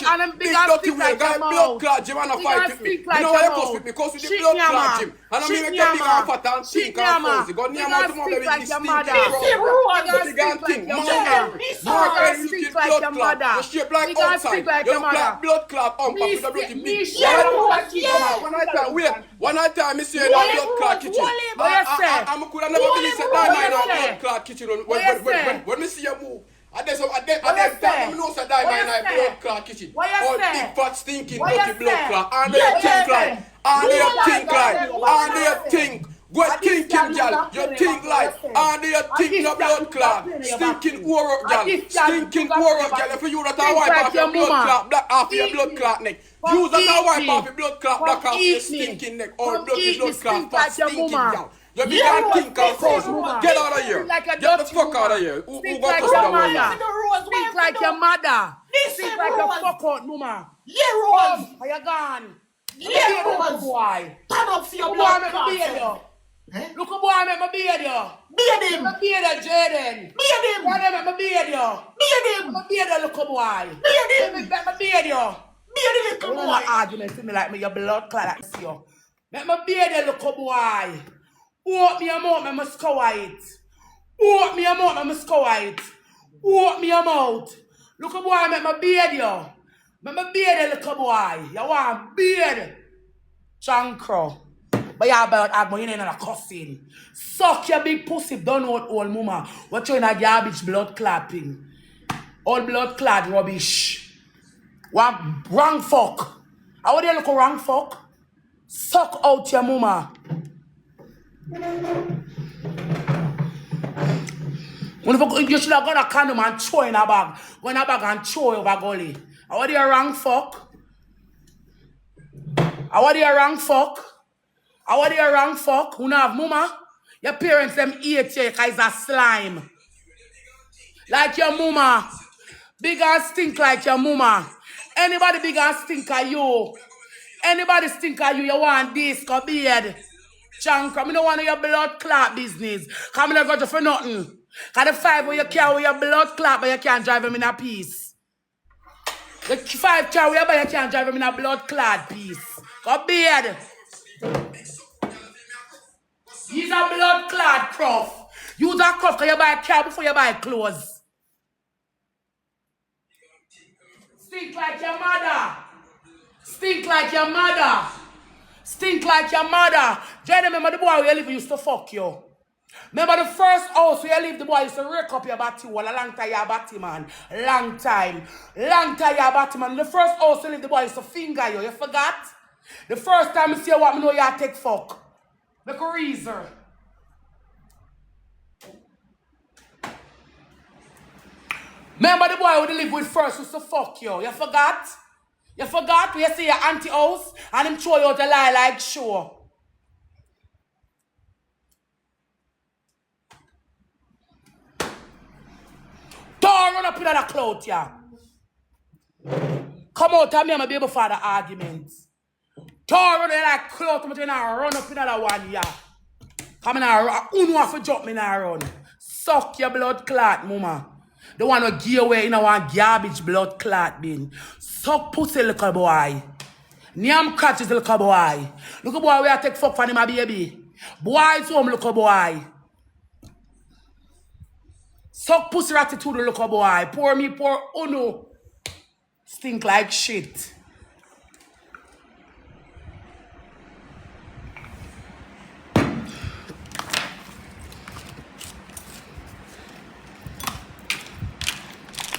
mouth and them big and stick like your mouth. Blood clot, Jim, and a fight with me. You know why you cuss with me? Because with the blood clot, Jim. And I mean, make you big and fat and think and fuzzy. Go near my tomorrow with this stinking bro. Big and think, more you blood clot. You shape like outside. You look like blood clot with a bloody big. One time, me say that blood clot kitchen. I could have never believed that blood clot kitchen when me see you move. At them time, I know that diamond blood clot kitchen. All big fat stinking dirty blood clot. And they think like, and they think. Go think him, y'all. You think like, and they think no blood clot. Stinking horror, y'all. Stinking horror, y'all. If you that a wipe off your blood clot, black off your blood clot neck. Use that a wipe off your blood clot, black off your stinking neck. Or blood clot, fat stinking, y'all. You big and think of first. Get out of here. Get the fuck out of here. Who got to the way? Think like your mother. Think like your fuck out, mama. Yeah, Rose. Are you gone? Yeah, Rose. Boy. Turn up for your blood clot. Look at boy, I make my beard you. Beard him. My beard Jaden. Beard him. Why make my beard you? Beard him. My beard look at boy. Beard him. Make my beard you. Beard him, little boy. No argument to me like me your blood clot like you. Make my beard look at boy. Open me your mouth, I must scour it. Open me your mouth, I must scour it. Open me your mouth. Look at boy, make my beard you. Make my beard look at boy. You want beard? Chankro. But you about agbo, you ain't not cussing. Suck your big pussy, don't know what old mama. What you in a garbage blood clapping. All blood clad rubbish. What wrong fuck? How do you look wrong fuck? Suck out your mama. You should have got a condom and throw in a bag. Go in a bag and throw over gully. How do you wrong fuck? How do you wrong fuck? How do you wrong fuck? Who have mama? Your parents them eat you because a slime. Like your mama. Big and stink like your mama. Anybody big and stink like you. Anybody stink like you want this, go beard. Chunk, I don't want your blood clot business. Come in go for nothing. Cause the 5 where you carry your blood clot, but you can't drive them in a piece. The 5 carry but you can't drive them in a blood clot piece. Go beard. Use a blood clot cruff. Use a cruff because you buy a car before you buy clothes. Stink like your mother. Stink like your mother. Stink like your mother. Jenny, remember the boy where you live used to fuck you. Remember the first house where you live, the boy used to rake up your body wall. A long time your body, man. Long time. Long time your body, man. The first house where you live, the boy used to finger you. You forgot? The first time you see what, I know you take fuck. Make a reason. Remember the boy who live with first used to fuck you. You forgot? You forgot? You see your auntie house and him throw you out a lie like sure. Don't run up in that clout, yeah. Come out and me and my baby father arguments. Don't run in that clout and run up in that one, yeah. Come in and who know if you jump me in and run. Suck your blood clot, mama. The one who give away in a one garbage blood clot bin. Suck pussy, little boy. Niam catches little boy. Look boy, where I take fuck for him, my baby. Boy's home, little boy. Suck pussy attitude, little boy. Pour me, pour uno. Stink like shit.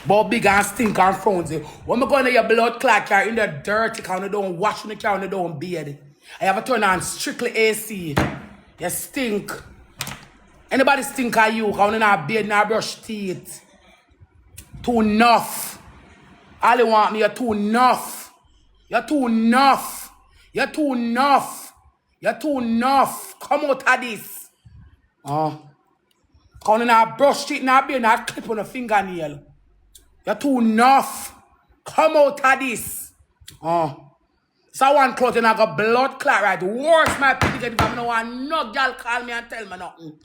But big and stink and frozen. When I go into your blood clot car in the dirty car, you don't wash in the car, you don't bathe. I have to turn on strictly AC. You stink. Anybody stink at you? Because you not bathe, not brush teeth. Too enough. All you want me, you're too enough. You're too enough. You're too enough. You're too enough. Come out of this. Because you not brush teeth, not bathe, not clip on a fingernail. You're too enough. Come out of this. So one clothes and I got blood clot right. Worse my people if I don't want no girl call me and tell me nothing.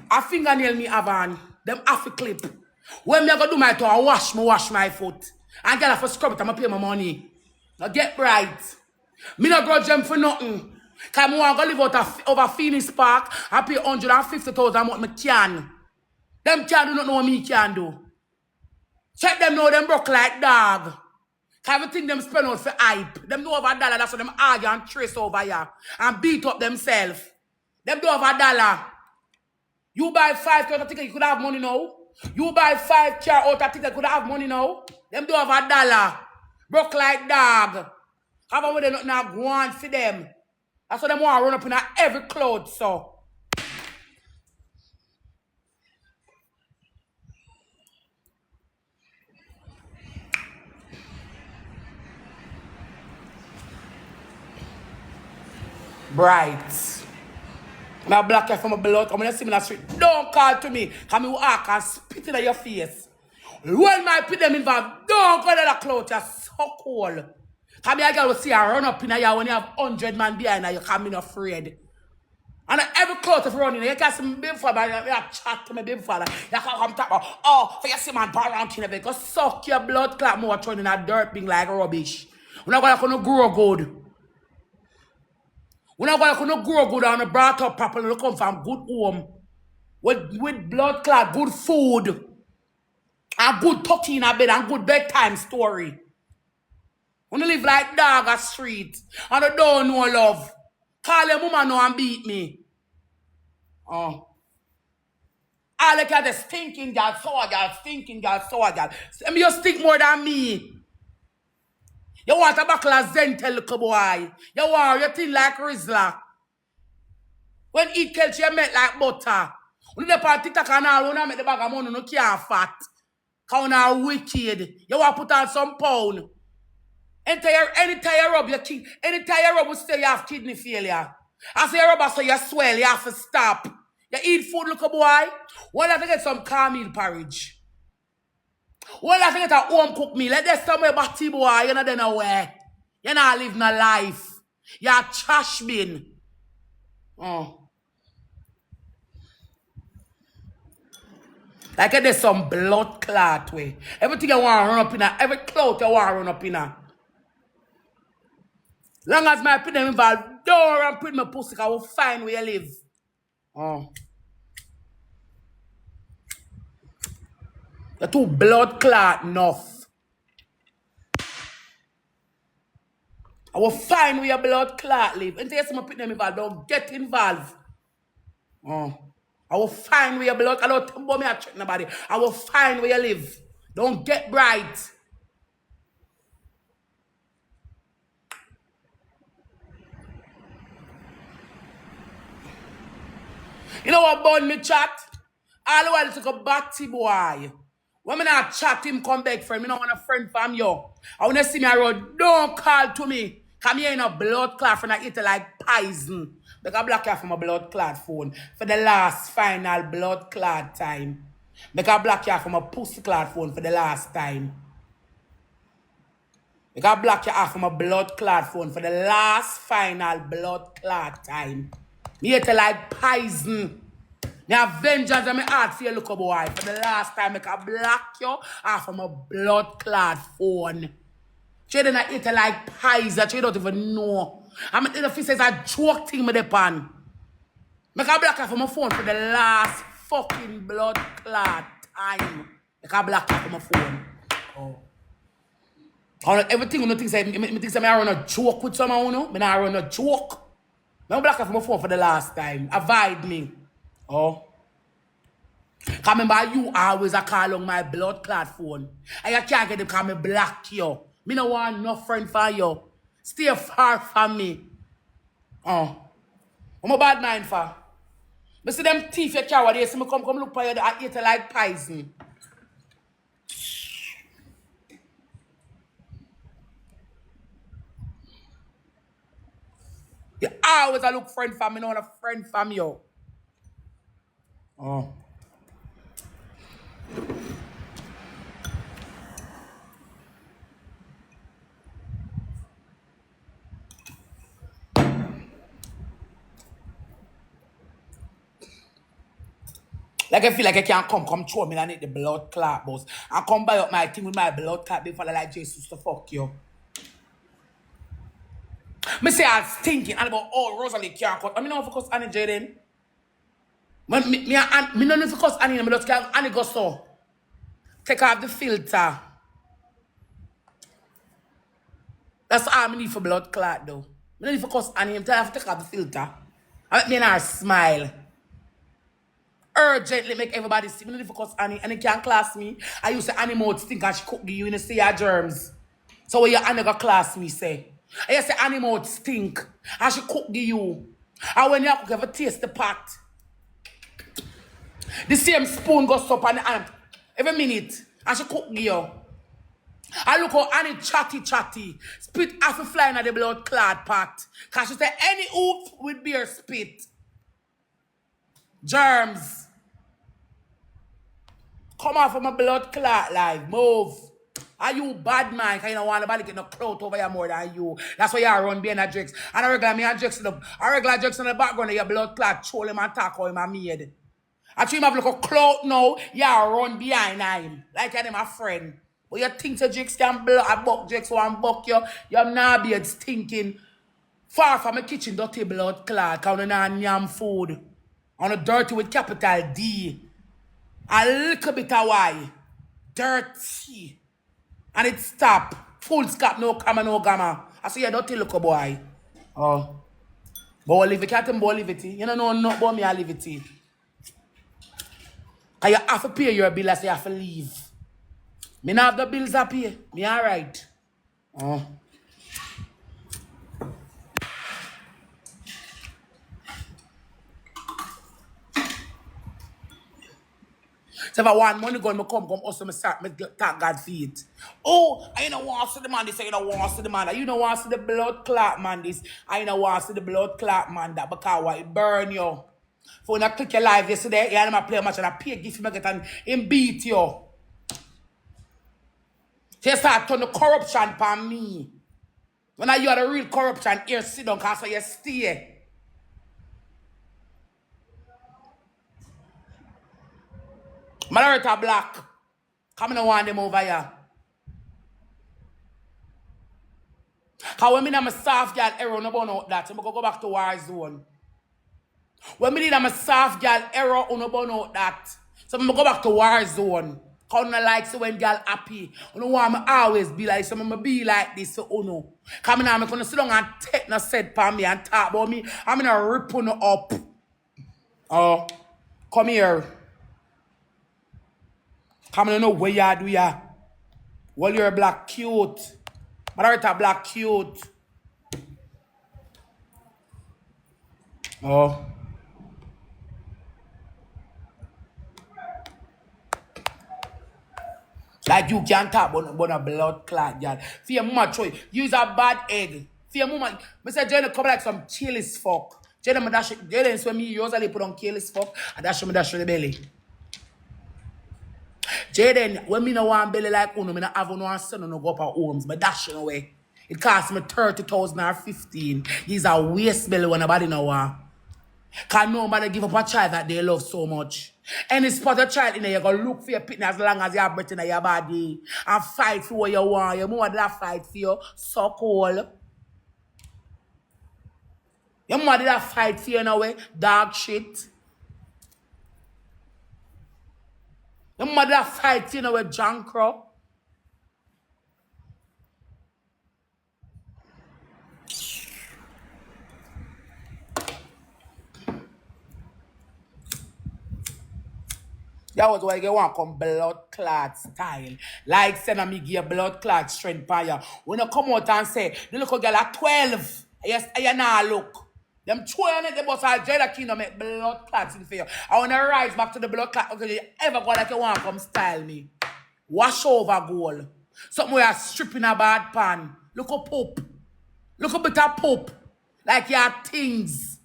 A fingernail me have on. Them half a clip. When me I go do my toe, I wash my foot. And get for scrub it, I'm pay my money. Now get right. Me no grudge them for nothing. Cause I want to live out over Phoenix Park and pay 150,000 what me can. Them can do not know what me can do. Check them know them broke like dog. Cause everything them spend out for hype. Them know over $1, that's what them argue and trace over here. And beat up themselves. Them do over $1. You buy 5 car ticket, you could have money now. You buy 5 car out ticket, you could have money now. Them do over $1. Broke like dog. Have a way they not now go on for them. That's what them want to run up in every cloud, so. Bright. My black hair from my blood. Come on, see me in the street. Don't call to me. Come you walk and spit in your face. When my put them involved, don't go to the cloud. You're so cool. Come here, girl will see you run up in here when you have 100 man behind you. You come in afraid. And every cloth of running, you can see me before, but you chat to me before. You can come talk about, oh, for you see man, bar around here, because suck your blood clot more turning that dirt being like rubbish. We're not going to grow good. We're not going to grow good and brought up properly. We come from good home. With blood clot, good food. And good talking in a bed and good bedtime story. We live like dog at street. And I don't know love. Call your mama now and beat me. Oh. I look at the stinking girl, sour girl, stinking girl, sour girl. You stink more than me. You want a buckle of Zentel, little boy. You want your thing like Rizla. When eat kelch, you make like butter. When you put TikTok and all, when I make the bag of money, you can't fat. Because you are wicked. You want to put on some pound. Anytime you rub your kid, anytime you rub, you say you have kidney failure. I say you rub, so you swell, you have to stop. You eat food, look boy. Why not get some cornmeal porridge? Why not get a home cooked meal? Let there somewhere batty boy, you're not there nowhere. You're not living a life. You're a trash bin. Oh. Like there's some blood clot way. Everything you want to run up in, every clout you want to run up in. Long as my put them involved, don't run put my pussy, I will find where you live. Oh. You're too blood clot enough. I will find where your blood clot live. Until you see me put them involved, don't get involved. Oh. I will find where your blood, I don't think about me, I check nobody. I will find where you live. Don't get bright. You know what bun me chat? All the while took a batty boy. When me not chat him come back friend, me not want a friend from you. I want to see me around, don't call to me. Come here in a blood clot and I eat it like poison. Make a block you from a blood clot phone for the last final blood clot time. Make a block you from a pussy clot phone for the last time. Make a block you from a blood clot phone for the last final blood clot time. Me eat it like poison. Me have vengeance on my heart for you, look boy. For the last time, make a block you off from a blood clot phone. She didn't eat it like poison. She don't even know. I'm in the face says a joke thing with the pan. Make a block you from my phone for the last fucking blood clot time. Make a block you from my phone. Oh. Everything you know think say I run a joke with someone, you know? I run a joke. I'm block you from my phone for the last time. Avoid me. Oh. Cause remember you always a call on my blood clot phone. And you can't get them cause me block you. Me no want no friend for you. Stay far from me. Oh. I'm a bad mind for. I see them teeth you carry there. See me come look for you. I eat it like poison. You always a look friend for me. No want a friend from you. Oh. Like Like I feel like I can't come throw me and hit the blood clot boss. And come buy up my thing with my blood clot before I like Jesus to fuck you. Me say I was thinking and about Rosealee can't cut. I mean, no focus Annie Jaden. Me no focus Annie, me just can't Annie go so. Take off the filter. That's all I need for blood clot though. Me no need focus Annie, I have to take off the filter. I make me and her smile. Urgently make everybody see. Me no need focus Annie, and it can't class me. I used to Annie mouth stink and she cook you and see your germs. So when your Annie go class me say. I say Annie mouth stink and she cook you. And when you cook, ever taste the pot. The same spoon goes up on the hand every minute and she cook you. I look how Annie chatty. Spit half a flying at the blood clot pot. Cause she say any oof with beer spit. Germs. Come off from a blood clot live. Move. Are you bad man? Cause you don't want nobody get no clout over you more than you. That's why you run being a Jex. And I regular me and Jex in the background of your blood clot troll him and talk how him a made. I treat him have like a clout now, you run behind him. Like you're my friend. But you think the Jex can block a buck Jex one buck you. You're not be stinking. Far from a kitchen dirty blood clot. Cause you not yam food. On a dirty with capital D. A little bit of Y. Dirty. And it stop. Full stop, no comma, no gamma. I say you dirty look boy. Oh. But leave it, can't leave it. You don't know nothing about me, I leave it. Cause you have to pay your bill, I say you have to leave. Me not have the bills up here. Me alright. Oh. So if I want money go, me come also me start me talk God feet. Oh, I don't want to see the man this, I don't want to see the man. You don't want to see the blood clot man this. I don't want to see the blood clot man that because why it burn you. For when I click your live yesterday, you had him play a match and I pay gift him get and him beat you. So you start turn the corruption upon me. When you are the real corruption, here sit down because you stay. Malorita black. Come on, want them over here. Because when me need a soft girl error, no burn out that. So I go back to war zone. When me need a soft girl error, no burn out that. So I go back to war zone. Because I like so when girl happy. I don't want me always be like so. I be like this so no. Because I'm going to sit down and take no set for me and talk about me. I'm going to rip on up. Oh, come here. Come on, know where you do ya. Well, you're black cute. Marita black cute. Oh. Like you can't talk about a blood clot, girl. For your mama choice, use a bad egg. For your mama, Mr. Jenna come like some chill as fuck. Jenna me dash it. Jenna is when me usually put on kill as fuck. I dash the belly. Jaden, when me no want belly like uno, me no have no son no go up at homes, but dashing away. It cost me 30,000 or 15. He's a waste belly when nobody no want. Cause nobody give up a child that they love so much. Any spot a child in there, you go look for your pitney as long as you have breath in your body. And fight for what you want. Your mother that fight for you, so cool. Your mother that fight for you in a way, dog shit. Your mother fight you know with John Crow. That was why you want come blood clot style. Like send me give blood clot strength for you. When you come out and say, the little girl at 12. Yes, you now look. Them 12 the boss are Jada Kingdom make blood clots in for you. I want to rise back to the blood clot until you ever go like you want come style me. Wash over goal. Something where you're stripping a bad pan. Look up poop. Look a bit of poop. Like you have things.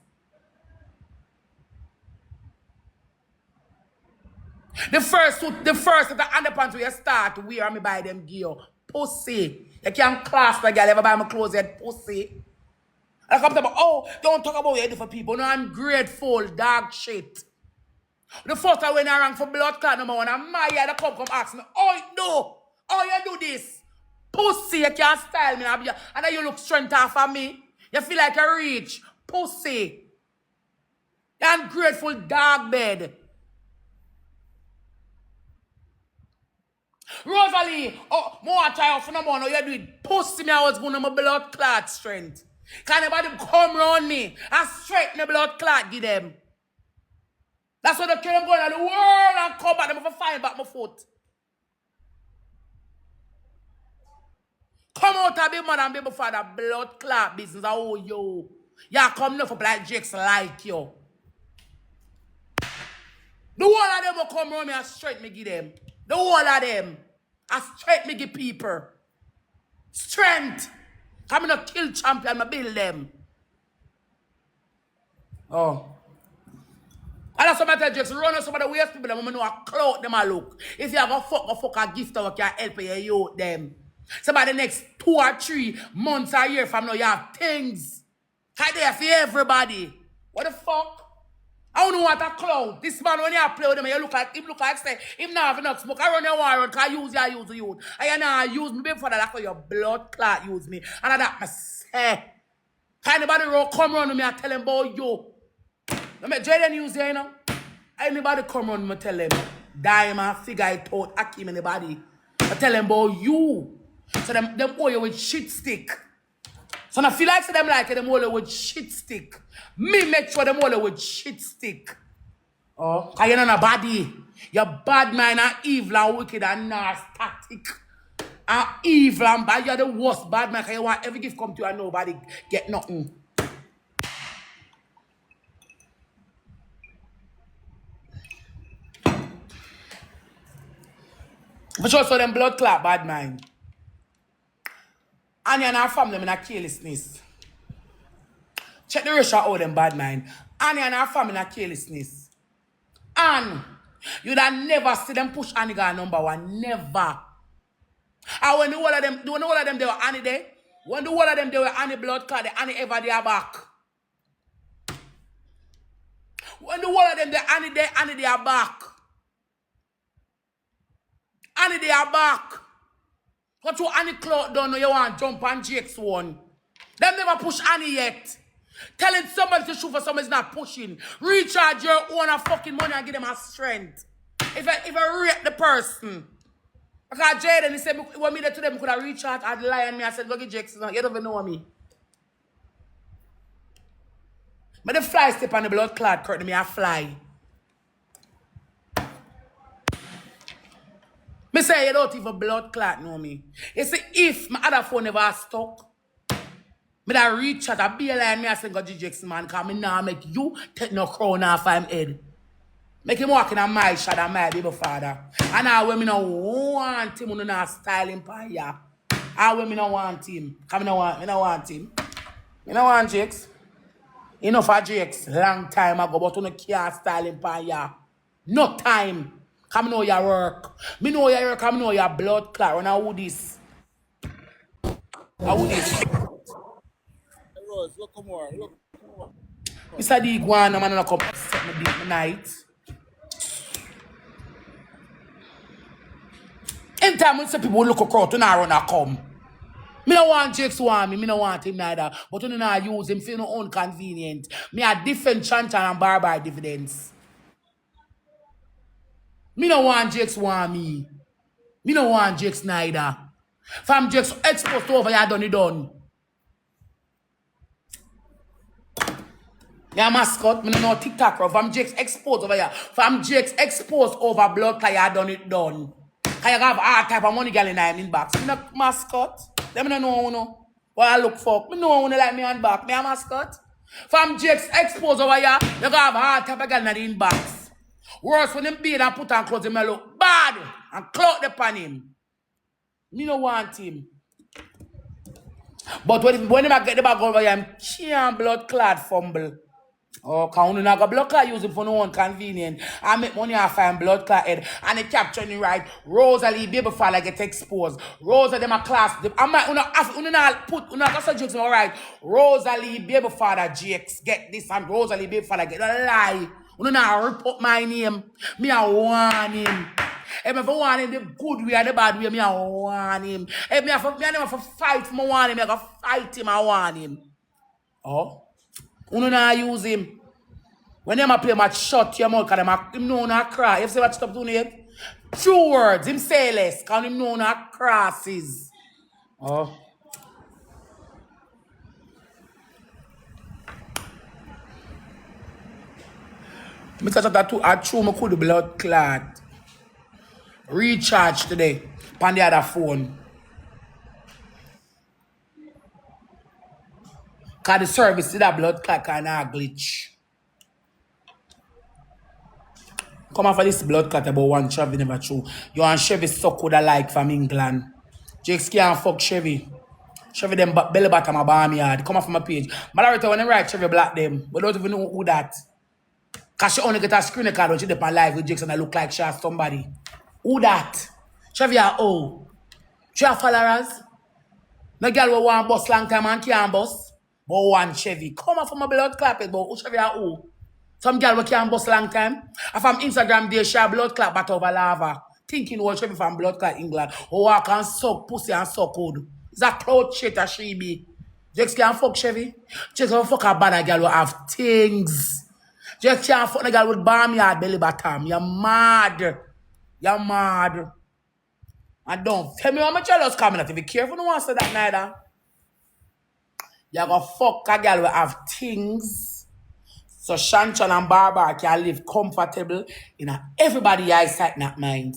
The first of the underpants where you start to wear me buy them gear. Pussy. You can't class the girl ever buy my clothes yet. Pussy. I come to about, oh, don't talk about what you do for people. No, I'm grateful, dog shit. The first time when I rang for blood clot number one, and my head come ask me, oh, it do? How you do this? Pussy, you can't style me. And then you look strength off of me. You feel like a rich. Pussy. You ungrateful dog bed. Rosealee, oh, more try off no more. No, you do it. Pussy me, I was going to my blood clot strength. Can anybody come around me and straighten the blood clot, give them? That's what they kill them going on the world and come back them for find back my foot. Come out of the mother and baby father blood clot business. Oh, yo. Y'all come enough up like Jakes like you. The whole of them will come around me and straight me give them. The whole of them. I straight me give people. Strength. Come in a kill champion, I build them. Oh. And that's what I tell Jakes. Run on some of the waste people, them know a clout them a look. If you have a fuck a gift or can help you youth them. So by the next 2 or 3 months or year from now, you have things. Kind there for everybody. What the fuck? I don't want a clown. This man, when you play with him, you look like, say, him now have enough smoke. I run your war road, because use the youth. And you now use me before that, for your blood clot use me. And that I say. Can anybody come around me and tell him about you? Jaden use you, you know? Anybody come around me and tell him, diamond, figure it out, Akim anybody. I tell them about you. So them owe you with shit stick. So I feel like them like them owe you with shit stick. Me make sure them owe you with shit stick. Oh, cause you're not a body. You're bad man and evil and wicked and narcissistic. And evil and bad. You're the worst bad man. Cause you want every gift come to you and nobody get nothing. But also them blood clot bad mind. And you and her family in a carelessness. Check the ratio of them bad mind. And you and her family in a carelessness. And you'd have never see them push Annie guy number one. Never. And when the whole of them, they were Annie there. When the whole of them they were Annie blood clot, they Annie ever they are back. When the whole of them they Annie there, Annie they are back. Annie they are back. What you Annie Cloud done you want jump on Jake's one? Them never push Annie yet. Telling somebody to shoot for somebody's not pushing. Recharge your own fucking money and give them a strength. If I rate the person. Because Jaden, he said, when me there to them, could I recharge? I'd lie on me. I said, go get Jake's. You don't even know me. But the fly step on the blood clot curtain, me I fly. Me say you don't even blood clot know me. You see, if my other phone never stuck, me that reach out a be line me I say go GJX man, cause me now make you take no crown off him head. Make him walk in a my shot and my baby father. And now when me no want him, me no style him pa ya. And when me no want him, cause me no want him. Me no want JX. Enough for JX long time ago, but you no can't style him pa ya. No time. Cause me know your work. Me know your work, I know your blood clot. Run out this. How this? Rose, look more. Mr. D go on, man, come set me deep night. Anytime when some people look across, you know run a come. Me no want Jakes want me, me no want him neither. But you know use him for your own convenient. Me a different chanter and barbar dividends. Me no want Jakes want me. Me no want Jakes neither. From Jakes exposed over here, done it done. Yeah, mascot, me no know TikTok. From Jakes exposed over here. From Jakes exposed over blood, cause you done it done. Cause you have all type of money girl in my inbox. Me no mascot. Them no know, no. What I look for. Me know when like me and back. Me a mascot. From Jakes exposed over here, you have all type of girl in the inbox. Worse when him beard and put on clothes, him look bad and clout upon him. Me no want him. But when him get the bag over here, him can't blood clot fumble. Oh, can you not got blood clot use him for no one convenient. I make money off him blood clot head and they capture me right. Rosealee baby father get exposed. Rosa them a class. I'm not put got some jokes all right. Rosealee baby father GX get this and Rosealee baby father get a lie. You not rip up my name. Me a warn him. If I want him the good way or the bad way, me a warn him. If me never for fight, me want him. I go fight him, I warn him. Oh? You not use him. When them a play match shut your mouth, because him know not cry. If you watch stop doing it, true words, him say less, because him know not crosses. Oh? Me touch that too. I threw my cool blood clot. Recharge today. On the other phone. Cause the service did that blood clot kind of glitch. Come off of this blood clot about one Chevy never true. You and Chevy suck with a like from England. Jakes can't fuck Chevy. Chevy them belly bottom a bomb yard. Come off my page. Malorita when they write Chevy black them. But don't even know who that. Cause she only get a screen card when she dip on live with Jackson and look like she has somebody. Who that? Chevy are old. She have followers. No girl will want bus long time and can't bus. But one Chevy. Come off from my blood clap it, but who Chevy are old? Some girl will can't bus long time. And from Instagram they share blood clap but over lava. Thinking what Chevy from blood clap England. Oh, I can suck pussy and suck hood. It's a cloud shit that she be. Jax can't fuck Chevy. Jax can fuck a bad girl will have things. Just can't fuck a girl with barnyard belly bottom. You're mad. You're mad. And don't tell me how much jealous coming at. Be careful, no one say that neither. You're gonna fuck a girl will have things. So Shanchan and Barbara can live comfortable in everybody's eyesight, not mine.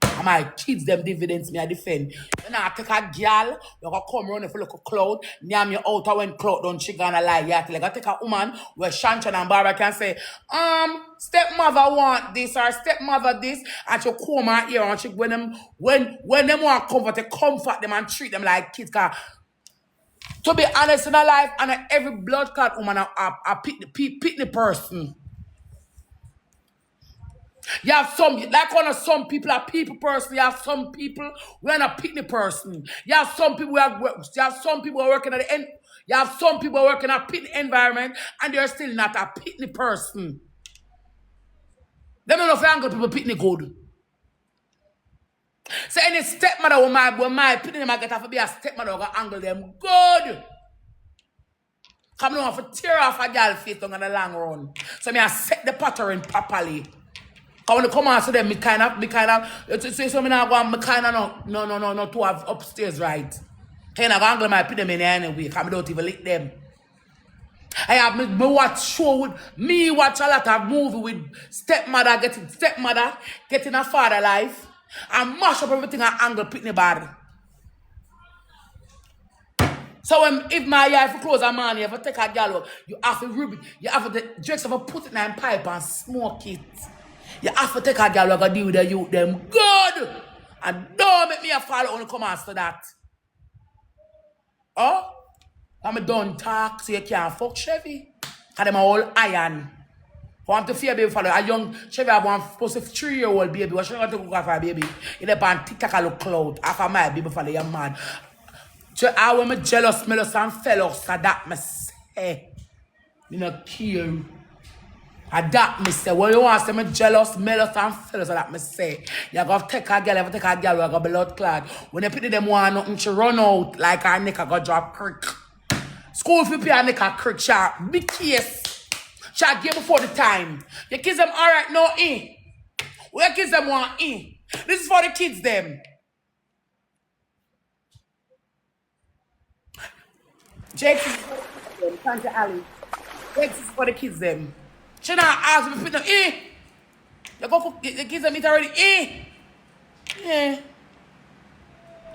And my kids, them dividends, me I defend. You know, I take a girl, you gonna come around if you look a cloud, name you out when cloud don't she gonna lie. You have to like, take a woman where Shanchan and Barbara can say, stepmother want this or stepmother this, and she come out here and she when them want comfort them and treat them like kids. Cause to be honest in her life, and every blood clot woman a pick the person. You have some, like one of some people are people person. You have some people who are not pitney person. You have some people who are working at the end. You have some people working at a pitney environment and they're still not a pitney person. They don't know if angle people pitney good. So any stepmother when my pitney might get to be a stepmother who angle them good. Come on for tear off a girl face on the long run. So me I set the pattern properly. When I come out to them, me kind of, say something I want, me kind of no, to have upstairs, right? Kind of angle my put them in there anyway, because I don't even lick them. I have me watch show with, me watch a lot of movie with stepmother getting a father life, and mash up everything and angle pitney bad. So if my eye close a man, you have to take a girl up, you have to rub it, you have to just have to put it in a pipe and smoke it. You have to take a girl who can deal with the youth them good. And don't make me a follow when you come after that. Oh? I'm done talk so you can't fuck Chevy. Because them all iron. I want to fear baby follow. A young Chevy have one supposed to 3-year-old baby. What she want to cook after a baby? You depend on TikTok a look cloud. After my baby follow, you're mad. So I want me jealous, and fellows. So that me say. You know, kill. And that me say, when you want to say me jealous, and fellas, that me say. You gotta take a girl, you take a girl, you got blood clad. When you put them one nothing, she run out like her neck go drop crick. School if you pay her neck a crick, sharp. Big case. Sharp give before the time. Your kids them alright, no in. Where kids them want in. This is for the kids them. Jakes is for the kids them, Tante Ali. Jakes is for the kids them. She not ask me to put them in. You go for the kids that meet already in. Yeah.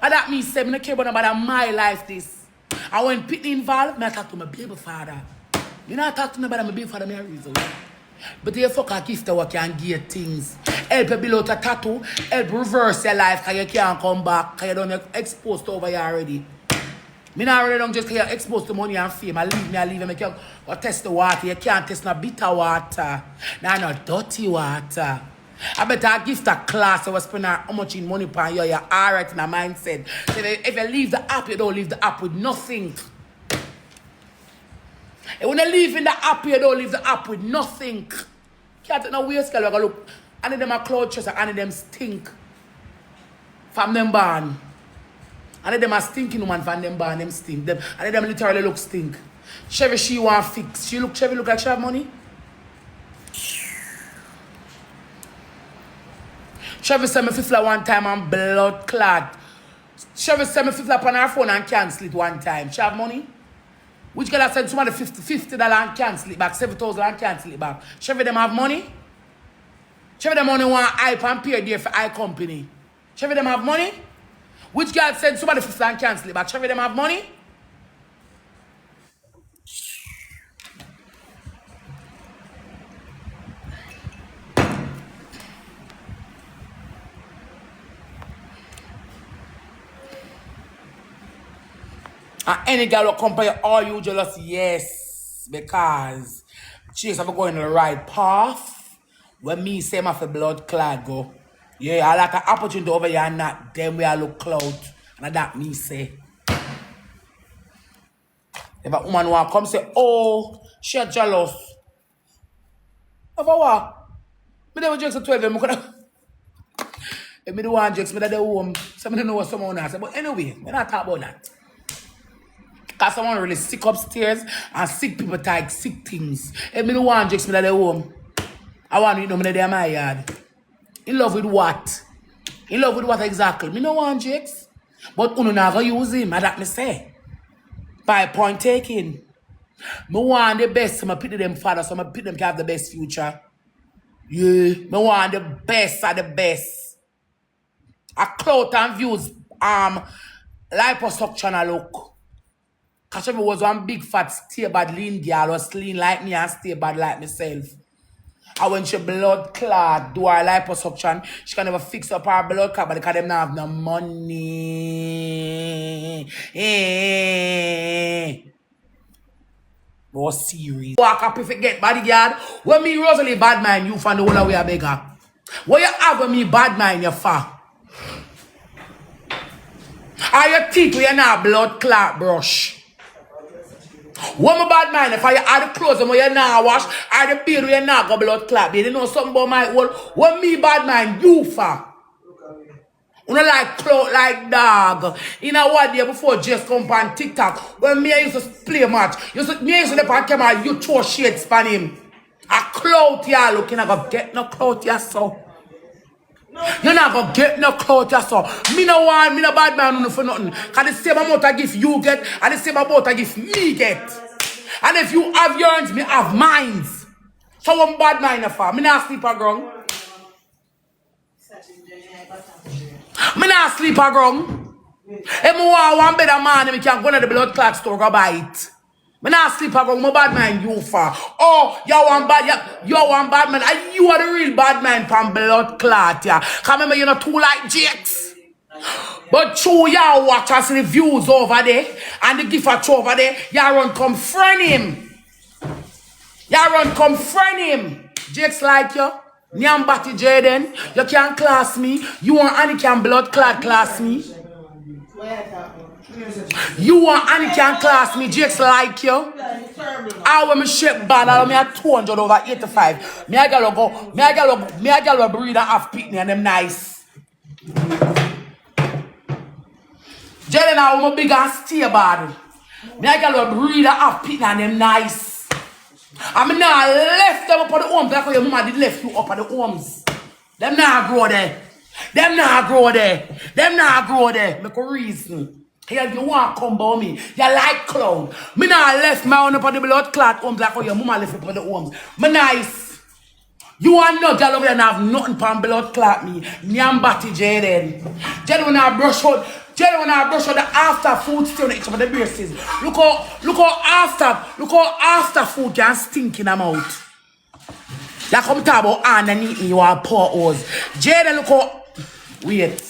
And that means say, I don't care about my life this. And when Pitney involved, I talk to my baby father. You know I talk to me about my baby father, my reason. But you fuck a gift that can give things. Help you build out a tattoo, help reverse your life because you can't come back because you don't exposed over you already. Me not really don't just because you're exposed to money and fame. I leave, and make you go test the water. You can't test no bitter water. No dirty water. I better gift a class so we spend how much in money per year. You're alright in a mindset. So if you leave the app, you don't leave the app with nothing. And when you leave in the app, you don't leave the app with nothing. Can't take no waste girl. Look. And them are cloud chest and them stink. From them born. And them are stinking woman from them born, them stink. Them, and them literally look stink. Chevy, she want fix. Chevy look like she have money. Chevy sent me 50 one time and blood clot. Chevy sent me 50 on her phone and cancel it one time. She have money? Which girl has sent somebody $50 and cancel it back, 7,000 and cancel it back. Chevy them have money? Chevy them only want hype and pay there for I company. Chevy them have money? Which girl sent somebody 50 and cancel it back? Chevy them have money? And any girl will compare all you jealous, yes, because she's ever going the right path. When me say my for blood clad go, yeah, I like an opportunity over here and not them where I look cloud, and that me say. If a woman want come say, oh, she jealous. Of what? Me never jokes at 12. If me do one jokes, me that the home. Somebody know what someone has. But anyway, we're not talking about that. Because someone really sick upstairs and sick people take sick things. If me do one jokes, me that the home. I want to know me that in my yard. In love with what? In love with what exactly? Me no want jokes. But you never use him, and that me say. By point taking. Me want the best, so I pity them father, so I pity them to have the best future. Yeah, me want the best of the best. A clout and views, liposuction a look. Cause if it was one big fat stay bad lean girl was lean like me and stay bad like myself. And when she blood clot do her liposuction, she can never fix up her blood clot because them not have no money. More serious. Walk up if you get bodyguard. When me Rosealee bad mind, you find the whole way a beggar. What you have when me bad mind, you far? Are your teeth where you not blood clot brush? What my bad mind if I add the clothes where you not wash, or the beard where you not got blood clot? You know something about my whole. What me bad mind, you far? You know like clout like dog. You know what day before just come on TikTok. When me I used to play match. Me I used to look on camera, you throw shades on him. A clout here looking, I go get no clout here so. You're not gonna get no clout here so. Me no want, me no bad man for nothing. Cause the same amount of gift you get, and the same amount of gift me get. And if you have yours, me have mines. So I'm bad mind for. Me not sleep on ground. Me not sleep on ground. If I want one better man, I can go to the blood clot store go buy it. Me not sleep on ground. My bad man you for. Oh, you want bad, you want bad man. And you are the real bad man from blood clot, yeah. Cause remember you're not too like Jakes. But true, you watch us the views over there and the gift at over there. You run come friend him. You run come friend him. Jakes like you. Nyambati Jaden, you can't class me. You want Annie can blood clot class me. You want Annie can class me. Jakes like you. I when me shape bad, I me at 200 over 85. Me I gotta go. Me I gotta breed and have pitney and them nice. Jaden I want big and stay bad. Me I gotta breed and have pitney and them nice. I mean, now left them up on the homes like how your mama did left you up on the homes. Them now grow there. Them now grow there. Them now grow there. Make a reason. Here you want to come by me. You like clown. Me now left my own up on the blood clot homes like how your mama left up on the homes. Me nice. You want no girl over there and have nothing from blood clot me. Nyambati Jaden. Jaden when I brush out. Jelly when I brush out the after food still on each of the braces. Look how after food can stink in the mouth. You come talk about underneath you are poor hoes. Jelly look how wait.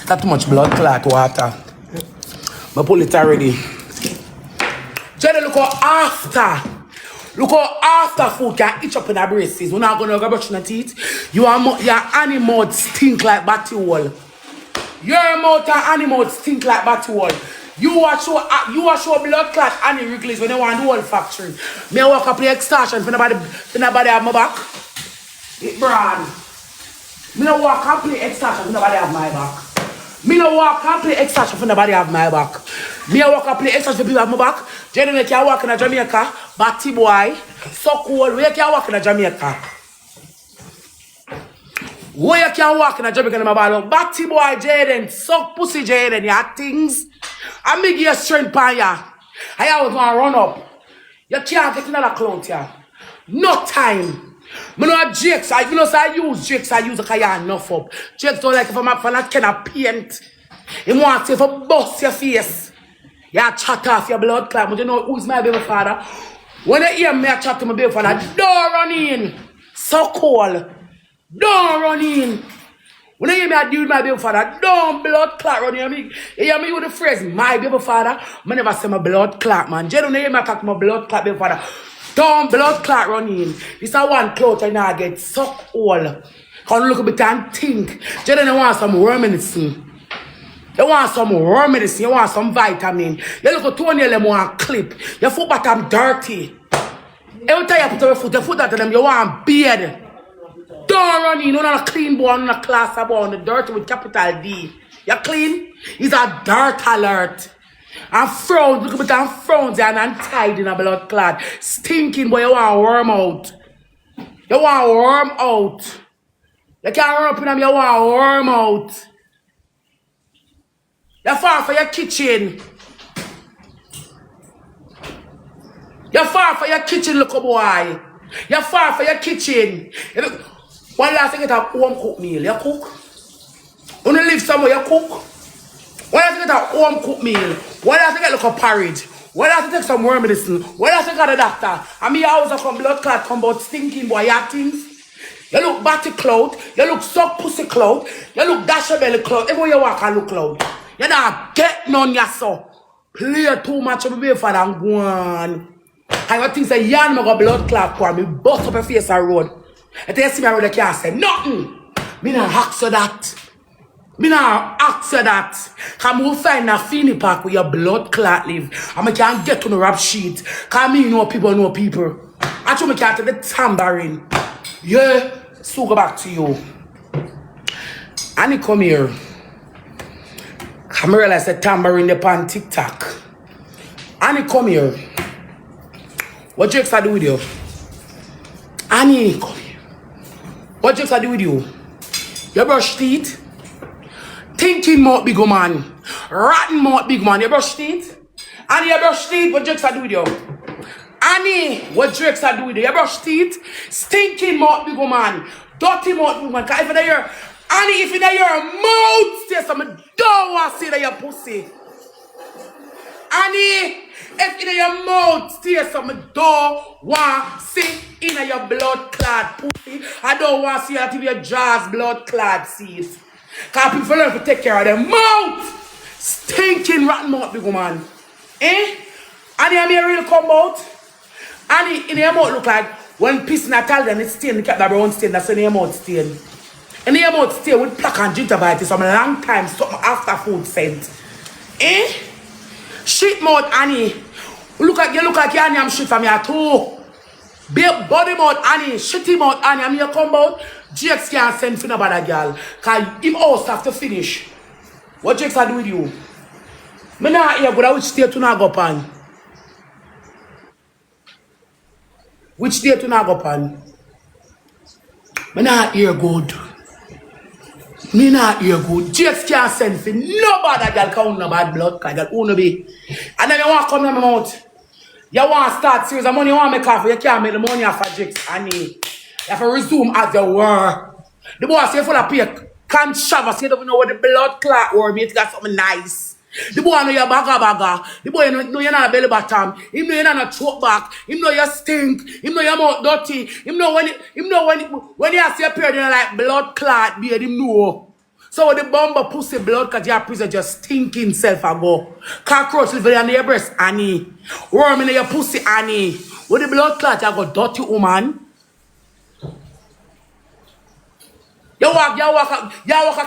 That's too much blood clot water. I pull it already. Jelly look how after. Look how after food can itch up in the braces. We're not gonna go brush your teeth. Your animals stink like batty wall. Your mouth and animals stink like batty wall. You watch your blood clot and the Wrigley's when you want the whole factory. Me I walk up play extortion for nobody have my back. It broad. Me no walk and play extortion for nobody have my back. Me no walk and play extortion for nobody have my back. Me I walk and play extortion for people have my back. Generally can walk in Jamaica, batty boy, so cold, where can walk in Jamaica? Where you can walk in Jamaica in my ball? Batty boy Jaden, suck pussy Jaden, you things. I make you strength pan ya. I was gonna run up. You can't get another clout here. No time. I know Jakes. I use Jakes. I use a kaya enough up. Jakes don't like if I'm up and kind of paint. He wants to bust your face. You chat off your blood clot. But you know who's my baby father? When you hear me chat to my baby father, don't run in. So cold. Don't run in. When you hear me deal with my baby father, don't blood clot run in. You hear me with the phrase, my baby father? I never say my blood clot, man. You don't hear me talk my blood clot baby father. Don't blood clot run in. This is one clot and I get sucked all. Can look a bit and think. You don't want some worm medicine. You want some worm medicine. You want some vitamin. You look at Tony them want clip. Your foot bottom dirty. Every time you put your foot at them, you want beard. Don't run in, not a clean boy, not a class boy, on the dirty with capital D. You clean? It's a dirt alert. And frowns, look at them frowns and untied in a blood clot. Stinking boy, you want worm out. You want worm out. You can't run up in them, you want worm out. You're far for your kitchen. You're far for your kitchen, look boy. You're far for your kitchen. When last you get a home cooked meal, you cook. When you live somewhere, you cook. When last you get a home cooked meal, when last you get like a porridge, when last you take some worm medicine, when last you got a doctor, and me house come blood clot, come about stinking boy, you things. You look batty cloud, you look suck pussy cloud, you look dash your belly cloud, everywhere you walk and look cloud. You don't get none yourself. Play too much of a for and go on. I got things say, yarn me got blood clot for me, bust up your face on road. And then you see me around the car say, nothing. Me not ask you that. Me not ask you that. Come we find a finny pack where your blood clot live. And I can't get to the rap sheet. Cause me know people. Actually, I can't take the tambourine. Yeah, so go back to you. Annie, come here. Come realize the tambourine upon TikTok. Annie, come here. What jokes I do with you? Annie, come here. What jokes I do with you? You brush teeth? Thinking mouth big man. Rotten mouth big man. You brush teeth? Annie, you brush teeth? What jokes I do with you? Annie, what jokes I do with you? You brush teeth? Stinking mouth big man. Dirty mouth big man. Cause if you hear, Annie, if you hear mouth stay, so I don't want to see that your pussy. Annie, if in your mouth stay some don't want see in your blood clot pussy. I don't want to see that if your jaws blood clot sees. Cause people learn to take care of their mouth. Stinking rotten mouth big woman. Eh? Annie, I'm here really come out. Annie, in your mouth look like when piss in a towel then it's stain, kept the brown stain, that's in your mouth stain. In your mouth stain with plaque and gingivitis some long time, something after food scent. Eh? Shit mouth Annie. You look like you Annie, I'm shit from your too. Big body mouth Annie, shitty mouth Annie, I'm here come out. Jakes can't send for nobody girl. Cause him house have to finish. What Jakes I do with you? Me not here good, which state to not go pan? Which state to not go pan? Me not here good. Me not here good. Jakes can't send for nobody girl count no bad blood cause girl who no be. And then you want to come to my mouth. You want to start series of money you want to make off. You can't make the money off of Jakes Annie. You have to resume as you were. The boy say full of pay can't shove us. You don't even know what the blood clot or it got something nice. The boy know you're bagga. The boy know you're not a belly bottom. Him know you're not a throat back. Him know you stink. Him know your mouth dirty. Him know when you see a period, you know like blood clot beard, him know. So the bumper pussy blood cause your prison just stinking self ago. Cockroach live on your breast, Annie. Worm in your pussy, Annie. With the blood clot, you got dirty woman. You walk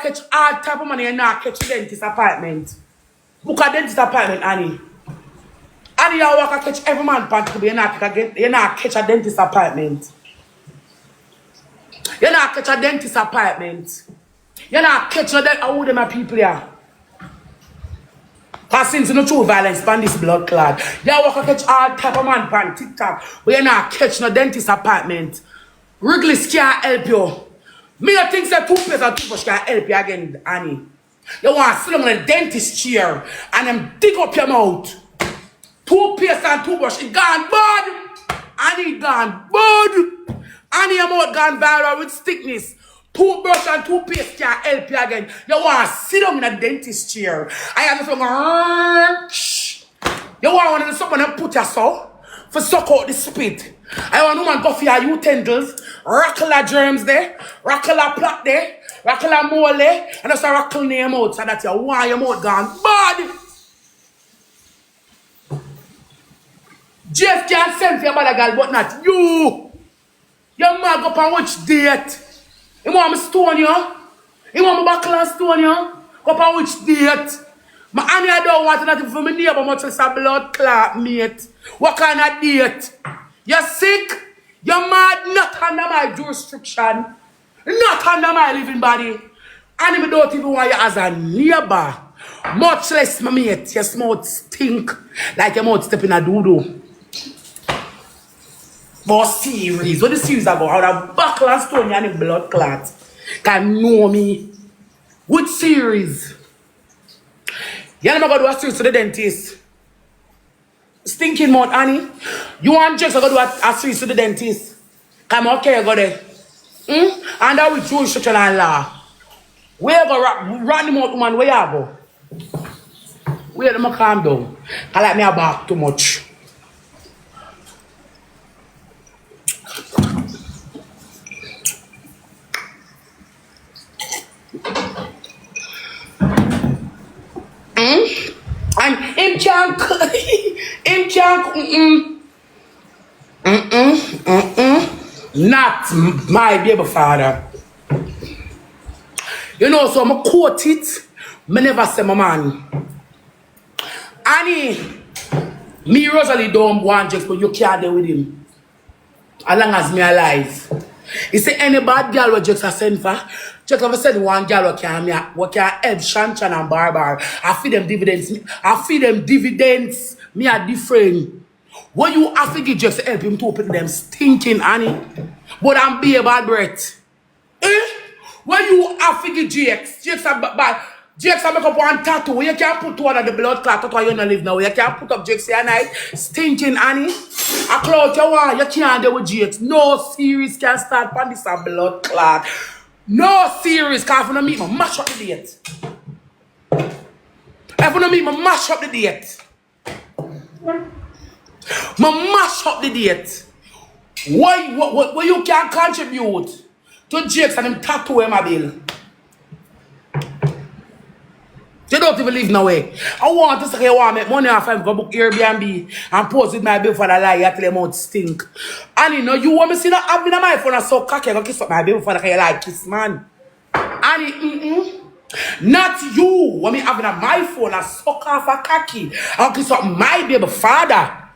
catch all type of money and not catch dentist apartment. Book a dentist appointment, Annie. Annie, you walk and catch every man pants to be, you not catch a dentist appointment. You not catch a dentist appointment. You not catch all them people here. Because since you no true violence pan this blood clot, you walk and catch all type of man pan TikTok, but you not catch no dentist appointment. Wrigley's can't help you. Me not think that toothpaste and toothbrush can help you again, Annie. You want to sit down in a dentist chair and them dig up your mouth. Toothpaste and toothbrush, it gone bad. Annie gone bad. Annie your mouth gone viral with stickness. Toothbrush and toothpaste can't help you again. You want to sit down in a dentist chair. I have this one. You want one of the someone and put your soul for suck out the spit. I want woman go for your utensils, rackle the germs there, rackle the plot there, rackle the mole there, and just rackle name out so that you want your mouth gone bad. Jeff can't send for your bad girl, but not you. Your man go up on which date? You want me stone you? You want me buckle and stone you? Go up on which date? My Annie, I don't want nothing for my neighbor much as a blood clot, mate. What kind of date? You're sick? You're mad? Not under my jurisdiction. Not under my living body. And I don't even want you as a neighbor. Much less my mate. Your mouth stink like your mouth step in a doo-doo. More series. What the series about? How the buckle and stone you and the blood clot can know me. Which series? You're never going to do a series to the dentist. Stinking mouth, Annie. You want just to go do a series to the dentist. Come okay, you go there. And that with jurisdiction and law. Where you go run the mouth, woman? Where you go? Where you calm down? I like me a bark too much. And him can't, not my baby father. You know, so I'm quote it, I never say my man. Annie, me Rosealee don't want Jex, but you can't deal with him. As long as me alive. He say any bad girl what Jex a send for, Jex ever send one girl what can help Shan and Barbar. I feed them dividends. Me are different. What you have to give Jex help him to open them stinking Annie. But I'm be a bad breath. When you have to give Jex a bad. Jex a make up one tattoo. You can't put one of the blood clot. That's why you don't live now. You can't put up Jex here night. Stinking Annie. A clout you want. You can't deal with Jex. No series can start on this a blood clot. No series. Because if you don't meet me, mash up the date. If you don't meet me, mash up the date. Mash up the date. Why you can contribute to Jex and them tattoo in my bill? You don't even live nowhere. I want to say I want to make money off and go book Airbnb and post with my bill for the lie. You tell them out stink. And you know, you want me to see that having my phone and so cocky and kiss up my bill for the like kiss man. And not you. When me having my phone and suck off a cocky and kiss up my baby father.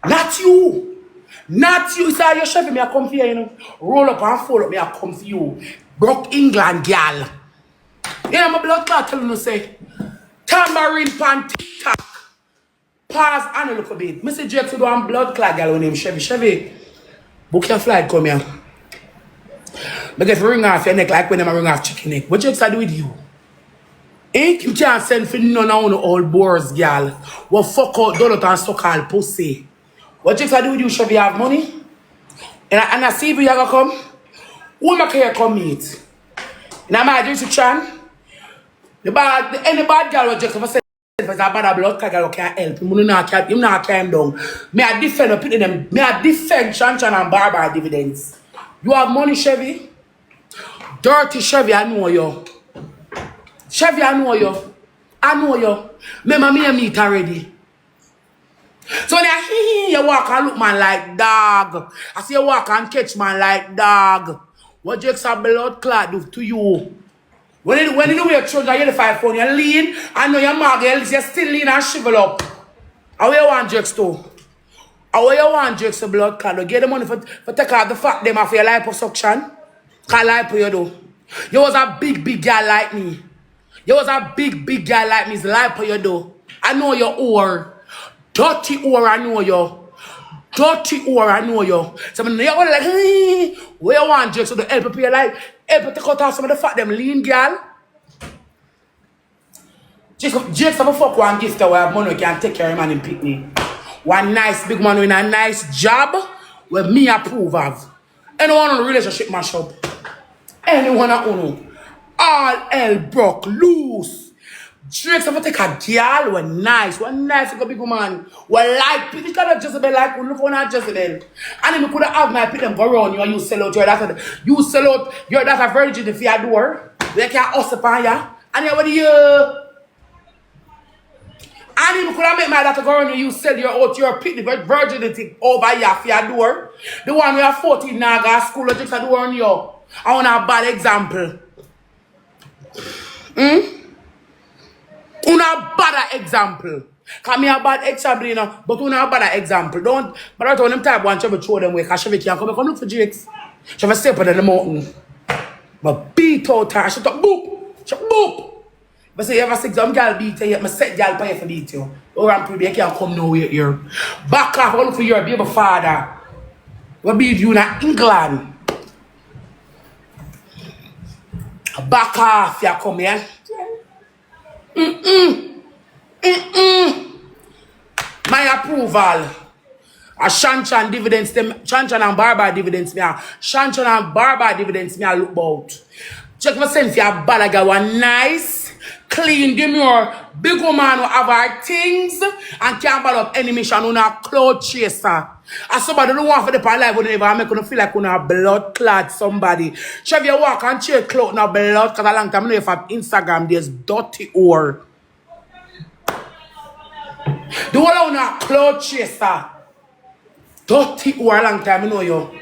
Not you. Not you. Say your chef me I come for you, you know. Roll up and fold up me I come for you. Broke England girl. You know my blood clot telling you say tambourine pan TikTok. Pause and a little bit. Mr. Jex to do one blood clot girl name Chevy. Chevy, book your flight, come here. But if you ring off your neck like when I ring off chicken neck, what Jex I do with you? You can't send for none of the old boars, girl. What fuck out donut and suck all pussy. What Jex I do with you, Chevy? You have money? And I see if you ever come. Who make you come meet? In my jurisdiction, any bad girl will just say if it's a bad blood girl can't help him. Not carry him down. Me I defend them. Me I defend Chaan and Barbar dividends. You have money, Chevy? Dirty Chevy, I know you. Chevy, I know you. I know you. Remember me and meet already. So when you walk and look man like dog. I see you walk and catch man like dog. What Jex a blood clot do to you? When you do your children, you the 5 pound, you lean, I know your margins, you still lean and shrivel up. How you want jokes too? How you want jokes to blood clot? Get the money for take out the fat them off your liposuction. Can't lipo you do. You was a big girl like me. You was a big girl like me. It's lipo you do. I know your whore. Dirty whore, I know you. Dirty whore, I know you. So you're gonna like, hey, where you want jokes to the help your life? Help to cut off some of the fat them lean girl. Jakes have a fuck one gift where money can take care of him and pick me. One nice big man with a nice job where me approve of. Anyone on the relationship mash up. Anyone at uno. All hell broke loose. Jakes have to take a girl one nice like a big man. Well like people kind of Jezebel like look on at Jezebel. And then we could have my pick them go around you and you sell out your data. You sell out your data virgin if you are door. They can hustle upon ya. And then what do you and even could I make my daughter go around you sell your out your pick the virginity over here for your door. The one we are 14 now go to school just a door on you. I want a bad example. Una bad example. Cause me a bad example, you know, but una bad example. Don't but I told them type one to throw them away because she can't come look for Jakes. She have step on the mountain. But beat out her, she talk boop. She boop. But say you ever see some girl beat you, I set girl pay for beat you. Or I'm pretty, you can't come nowhere here. Back off, go look for your baby father. We beat you in England. Back off, you come here. My approval. A Shanchan dividends, them Shanchan and Barber dividends me. Shanchan and Barber dividends me. I look about. Check my sense, you bad girl, one nice, clean, demure, big woman who have her things and can't bad up any mission on a cloud chaser. As somebody don't want for the pan life, whenever I make you feel like you have blood clot somebody. So if you walk and check cloth now blood, because a long time I know if on Instagram there's dirty or. The one on a cloud chaser. Dirty or a long time I know you.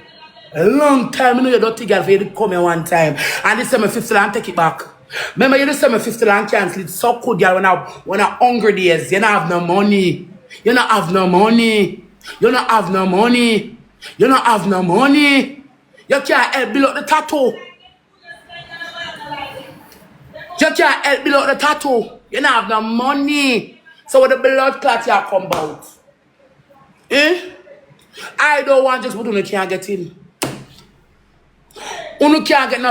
A long time, I know you dirty girl for you to come here one time. And this time, 50 and take it back. Remember, you just say 50 and cancel it. So good, girl, when I hungry days, you don't have no money. You don't have no money. You don't have no money. You don't have no money. You can't help below the tattoo. You can't help below the tattoo. You don't have no money. So when the blood clot you come out. Eh? I don't want just what you can't get in. You can't get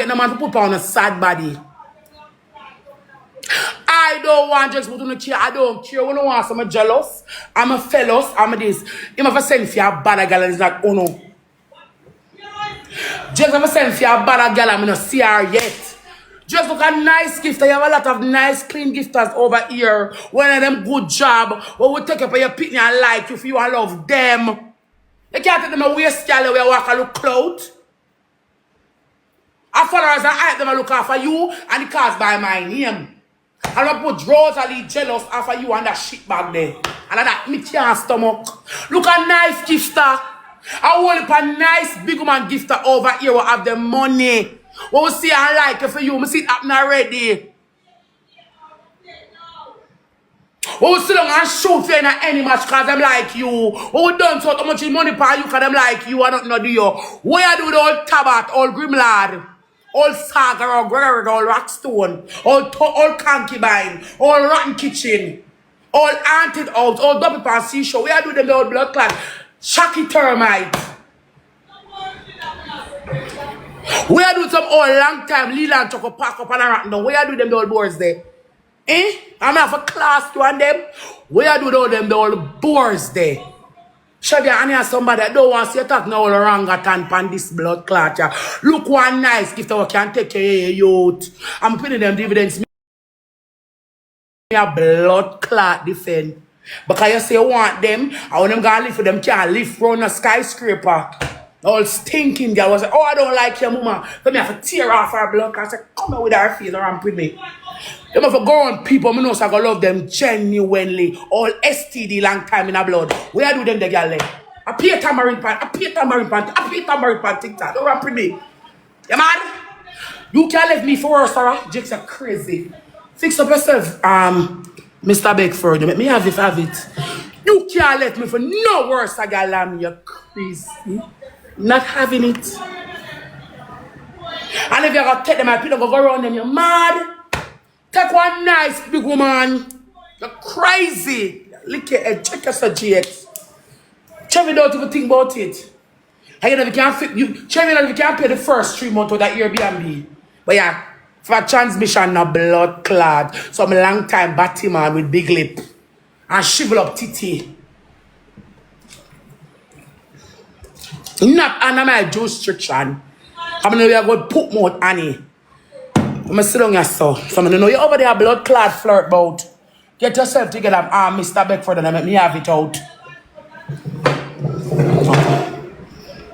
no man to put on a sad body. I don't want just what you care. I don't care. You know what? I'm jealous. I'm a fellows. I'm a this. You have a sense for a bad girl and it's like, oh no. Just have a sense for a bad girl. I'm not see her yet. Just look at nice gifter. You have a lot of nice, clean gifters over here. One of them good job. What we take up your picnic and like you if you want love them. You can't take them a waste girl where you walk and look clout. I followers and I them look after you and the cars by my name. And I put Rosealee jealous after you and that shit back there. And that me can't stomach. Look at nice gifter. I want a nice big woman gifter over here who have the money. What we see and like it for you. We see it happen already. What we sit down and shoot for you in any match because them like you. What we done so how much money for you because them like you and nothing to do you. What you do with all Tabat, all Grimlad? All Saga, all Gregory, all Rockstone, all Concubine, all Rotten Kitchen, all Haunted House, all Double Pan Seashore. We are doing them the old blood clot. Shaky Termite. We are doing some old long time Leland Choco Pack up and around now. We are doing them the old boards there. Eh? I'm not for class to and them. We are doing all them the old boards there. Shabby, and here's somebody that don't want to see you talk no orangutan pan this blood clot. Look one nice gift that can take care of youth. I'm putting them dividends. Me a blood clot defend. Because you say you want them, and when them gonna live for them can't live from a skyscraper. All stinking girl was like, oh, I don't like your mama. But me have to tear off her blood clot. I said, come here with her face around with me. Them have to go on people, I know so I love them genuinely. All STD long time in a blood. Where I do them the girl like? I pay tamarind pan, I pay tamarind pan, I pay tamarind pan TikTok. Don't run with me. You mad? You can't let me for worse, Sarah. Jakes are crazy. Fix up yourself, Mr. Beckford. Let me have it. You can't let me for no worse, I got lamb. You're crazy. Not having it. And if you're gonna take them, I people go around them, you're mad. Take one nice big woman. You're crazy. Look at it. Check yourself, GX. Chevy don't even think about it. And if you can't fit you, Chevy, if you can't pay the first 3 months of that Airbnb. But yeah, for transmission, no blood clot. Some long time batty man with big lip. And shrivel up titty. Not under my jurisdiction. I'm gonna know you're going to put more Annie. I'm gonna sit on yourself. So I'm gonna know you're over there blood clot flirt bout. Get yourself together, Mr. Beckford, and let me have it out.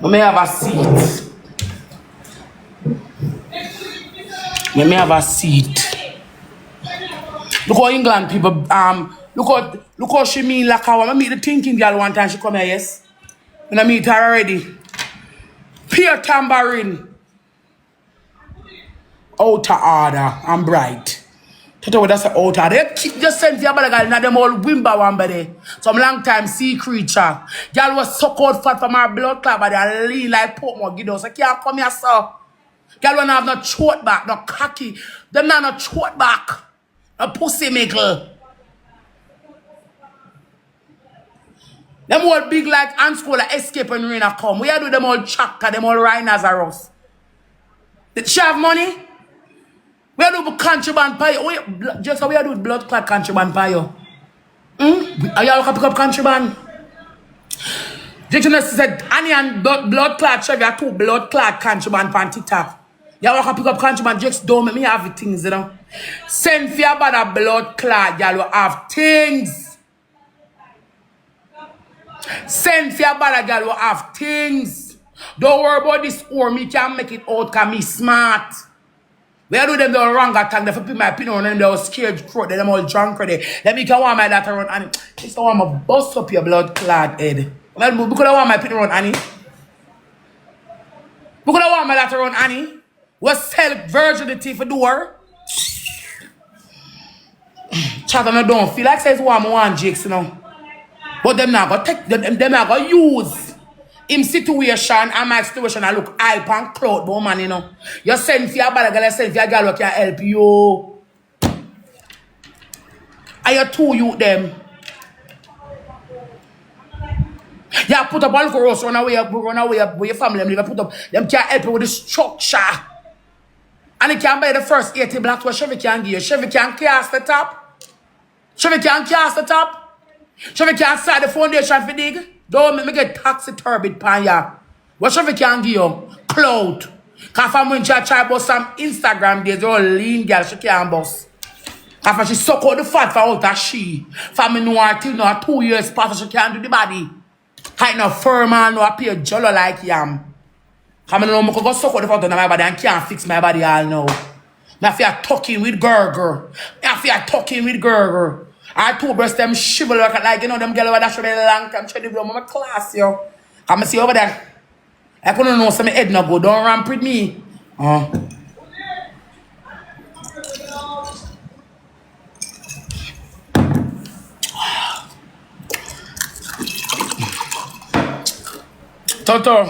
Let me have a seat. Let me have a seat. Look how England people, look how she mean like how I meet the thinking girl one time she come here, yes? When I meet her already. Pure tambourine. Outer order and bright. That's an outer. They keep just send the other girl, not them all wimba one body. Some long time sea creature. Girl was suck out fat from her blood clot body and lean like Portmore Giddos. I can't come here, sir. Girl don't have no throat back, no cocky. Them not no throat back. No pussy mickle. Them all big like ants go like escape when rain come. We are do them all chaka, them all rhinoceros. Did she have money? We are do contraband pie. Just how we are do blood clot contraband pie. Are you all pick up contraband? Jason said Annie and blood clot Chevy are 2 blood clot contraband pan TikTok. You all pick up contraband, just don't make me have the things, you know. Send for about a blood clot, y'all will have things. Send for about a girl will have things. Don't worry about this or me can make it out because me smart. We do them the wrong attack. They put my opinion on them. They were scared throat. They all drunk already. Let me go on my daughter run Annie. This one I'm a bust up your blood clot head. Because I want my opinion on Annie. Because I want my daughter run Annie. We sell virginity for door. Chat on don't feel like says one Jakes, you know. But them not gonna take them not gonna use him situation and my situation. I look hype and clout, but man, you know. You send for your bad girl, you send for your girl who can help you. And you two youth them. You put up all cross run away with your family, you put up them can help you with the structure. And it can buy the first 80 blocks where Chevy can give you. Chevy can cast the top. Chevy can cast the top. Chevy can start the foundation for dig. Don't make me get taxi turbid pan ya. What Chevy can give you? Cloud. Because from when she try to bust some Instagram days, all lean girl, she can't bust. Because she suck out the fat for out of she. For me know her till now 2 years past, she can't do the body. Kind no firm and no appear jolly like yam. Because I know I can go suck out the fat on my body and can't fix my body all now. I feel talking with Gerger. I two breasts them shiver like you know them girls that should be long time trying to blow my class yo. Come see over there. I couldn't know some head no go. Don't ramp with me. Toto,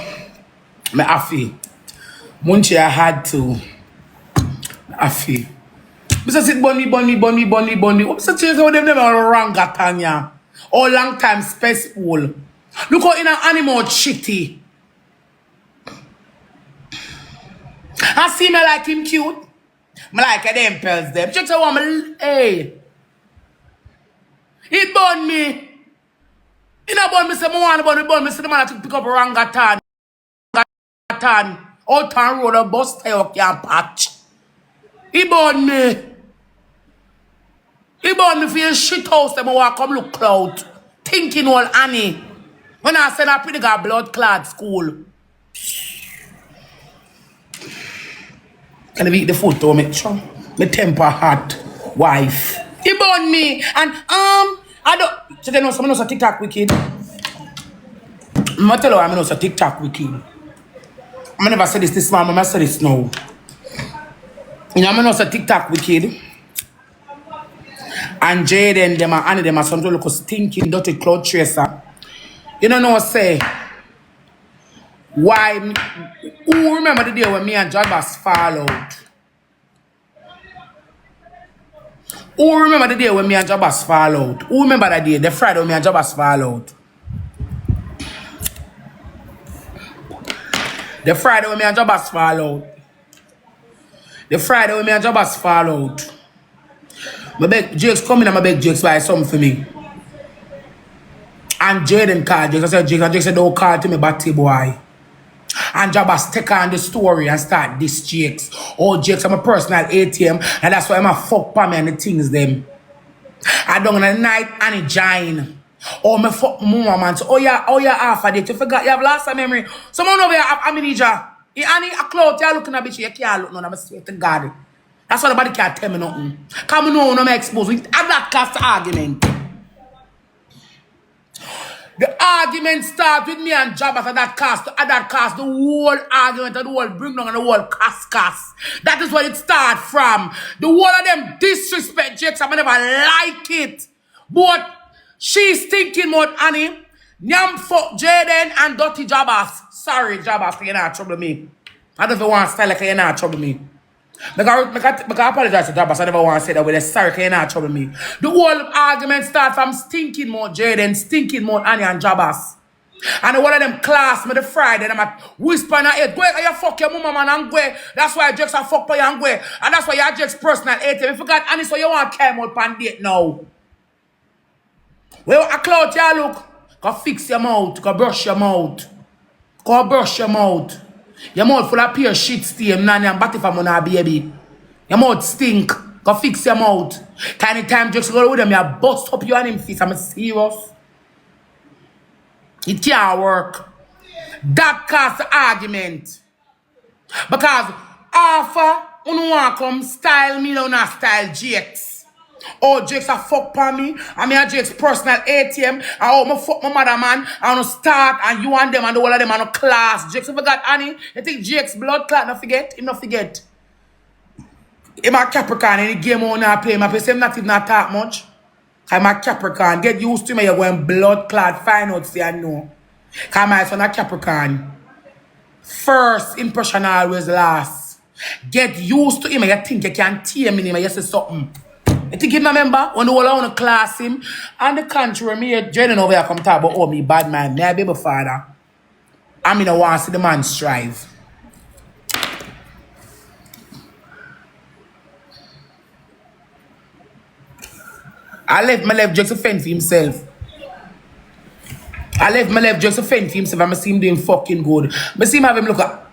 me afi. Munchi I had to. Afi. Mr. Sit bunny. What's the change of them are wrong Gatanya? All long time space pool. Look how in an animal shitty. I see me like him cute. Me like them pills them. Check the one hey. It burn me. You know burn me say me burn me say the man to pick up orangutan. Out town road a bus tire can patch. He born me. He born me for your shit house. Them walk come look clout. Thinking all Annie. When I send a pretty girl blood clad school. Can I eat the food to me? Sure. My temper hot. Wife. He born me. And I don't. So they know someone knows a TikTok wicked. I'm tell you I'm not a TikTok wicked. I never said this man, I said this now. You know, I'm not a TikTok wicked. And Jaden, them and Annie, them are some look stinking, dirty cloud tracer. You don't know what say. Why? Who remember the day when me and Jabba's fall out? Who remember the day when me and Jabba's fall out? Who remember that day? The Friday when me and Jabba's fall out? The Friday when me and Jabba's fall out. The Friday when me and Jabba's fall out. I beg Jakes come in and I beg Jakes buy something for me. And Jaden called Jakes. I said, Jakes, and Jakes said, don't call to me, batty boy. And Jabba's take on the story and start this Jakes. Oh, Jakes, I'm a personal ATM, and that's why I'm a fuck pa me and the things them. I done in the night and it join. Oh, me fuck mama man. So, oh yeah, half a date. You forgot you have lost a memory. Someone over here have amnesia. You any a clout, you're looking at bitch, you can't look none. I swear to God. That's why nobody can't tell me nothing. Come on, no me expose. We have that cast argument. The argument start with me and Jabba at that cast, the whole argument and the whole bring down and the whole cast. That is where it start from. The whole of them disrespect Jakes. I never like it. But she's thinking more Annie. Nyam fuck Jaden and dirty Jabbas. Sorry, Jabbas, you're not trouble me. I don't even want to style like you're not trouble me. I apologize to Jabbas. I never want to say that with a sorry, you're not trouble me. The whole argument starts from stinking more Jaden, stinking more Annie and Jabbas. And one of them class me the Friday, and I'm a whisper in her ear, go you fuck your mama man and go. That's why Jake's a fuck for you and go. And that's why you're Jake's personal ATM. If you got Annie, so you want to came out pan date now. Well, a clout you look. Go fix your mouth. Go brush your mouth. Go brush your mouth. Your mouth full of pure shit steam, nanny and batty for money, baby. Your mouth stink. Go fix your mouth. Tiny time Jake's go with them, you bust up you and him face. I'm serious. It can't work. That cause the argument. Because after you want to come style me, you not style Jakes. Oh, Jakes a fuck for me. I mean, Jakes personal ATM. I oh, me fuck my mother, man. I want to start, and you and them, and the whole of them are no class. Jakes, you forgot Annie. You think Jakes blood clot, not forget? Him not forget. Him a Capricorn, any game on now play. My person not even not talk much. I'm a Capricorn. Get used to me, you're going blood clot, find out, say I know. Because my son a Capricorn. First impression always last. Get used to him, and you think you can tear me, and you say something. I think him remember when the whole I want to class him and the country me Jaden over here come talk about oh me bad man, me a baby father. I mean I want to see the man strive. I left my left just to fend for himself. I left my left just to fend for himself and I see him doing fucking good. I see him have him look at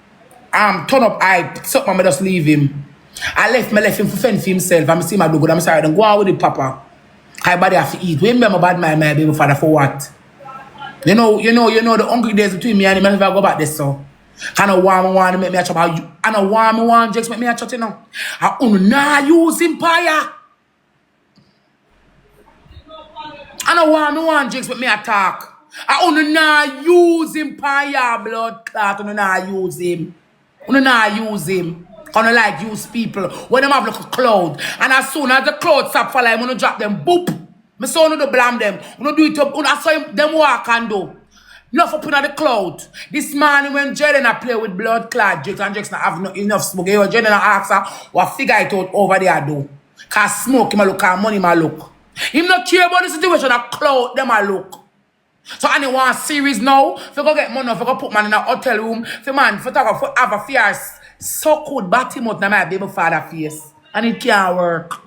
turn up eye, pick up and I just leave him. I left him for fend for himself. I'm see him do good. I'm sorry, then go on with it, Papa. I body have to eat. We remember bad man, my baby father for what? You know the hungry days between me and him. I never go back this so. I don't want to make me a chop. I don't want just make me a chop, you know. I don't use him fire. I don't want just make me attack. I don't use him fire, blood clot. I don't use him. I don't use him. I don't like use people when them have like a cloud. And as soon as the cloud stop falling, I'm gonna drop them. Boop. My son don't blame them. I'm gonna do it up. I saw them walk and do. Enough up in the cloud. This morning when Jaden play with blood clot, Jakes and Jakes not have no, enough smoke. Jaden ask her what figure it out over there do. Cause smoke him a look and money him a look. Him not care about the situation of cloud them a look. So anyone series now, if you go get money, if you go put man in a hotel room, if you man, if you talk about have a fierce so could bat him out now my baby father face. And it can't work.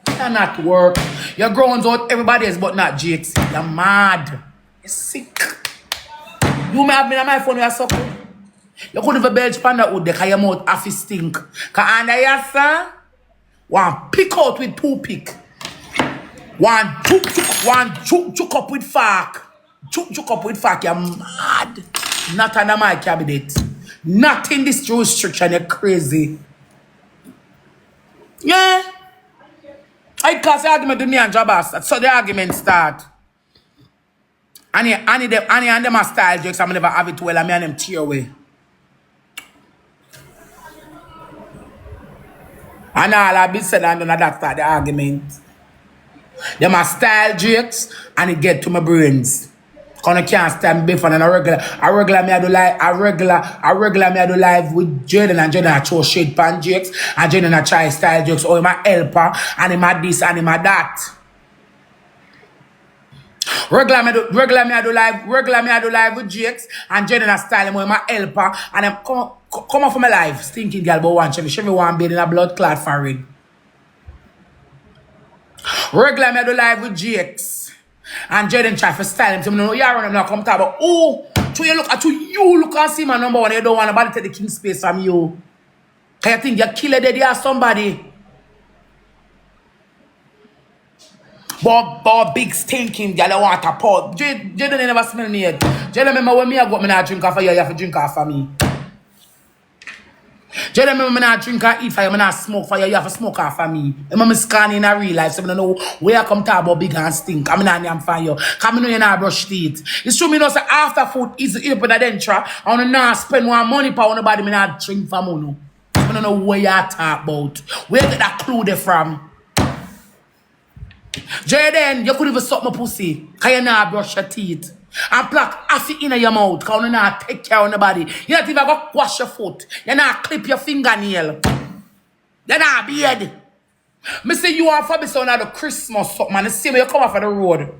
It cannot work. Your grounds out everybody else but not Jakes. You're mad. You're sick. You may have been on my phone you're so cool. You couldn't even belch panda out there because your mouth half is stink. Because under your son, one pick out with two pick. One chook up with fork. Chook up with fork. You're mad. Not under my cabinet. Not in this restriction, you're crazy. Yeah. I cause the argument with me and Jabas. That's how the argument start. Annie and them are style jokes. I'm never have it well. I mean them tear away. And all I be said and done that start the argument. Them are style jakes and it get to my brains. Cause I can't stand before and a regular me I do live with Jaden and Jaden I throw shade pan jakes and Jaden I try style jokes or my helper and him a this and him a that. Regular me I do live with jakes and Jaden I style him with my helper and them come off of my life. Stinking girl but one Chevy one bed in a blood clot forehead. Regular me I do live with jakes. And Jaden try to style him. So, no, you're running now. Come talk about, oh, to you look and see my number one. You don't want nobody to take the king space from you. Because you think you're killer dead, you somebody. But big stinking girl, you want to pour. Jaden never smell me yet. Jaden remember when me I go, me not drink off for you, you have to drink off for me. Jaden remember me not drink or eat for you, me not smoke for you, you have to smoke off for me. Remember me scanning in a real life, so I don't know where I come talk about big and stink. I'm not name for you. Because I know you not brush teeth. It's true me know say after food is the help with the denture. I want to not spend more money for nobody, me not drink for money. I don't know where you talk about. Where you get that clue there from? Jaden, you could even suck my pussy. Because you not brush your teeth. And pluck half it in your mouth. Because you not take care of nobody. You not even go wash your foot. You not clip your fingernail. You not beard. Me say you want for me son of the Christmas something, man. The same way you come off of the road.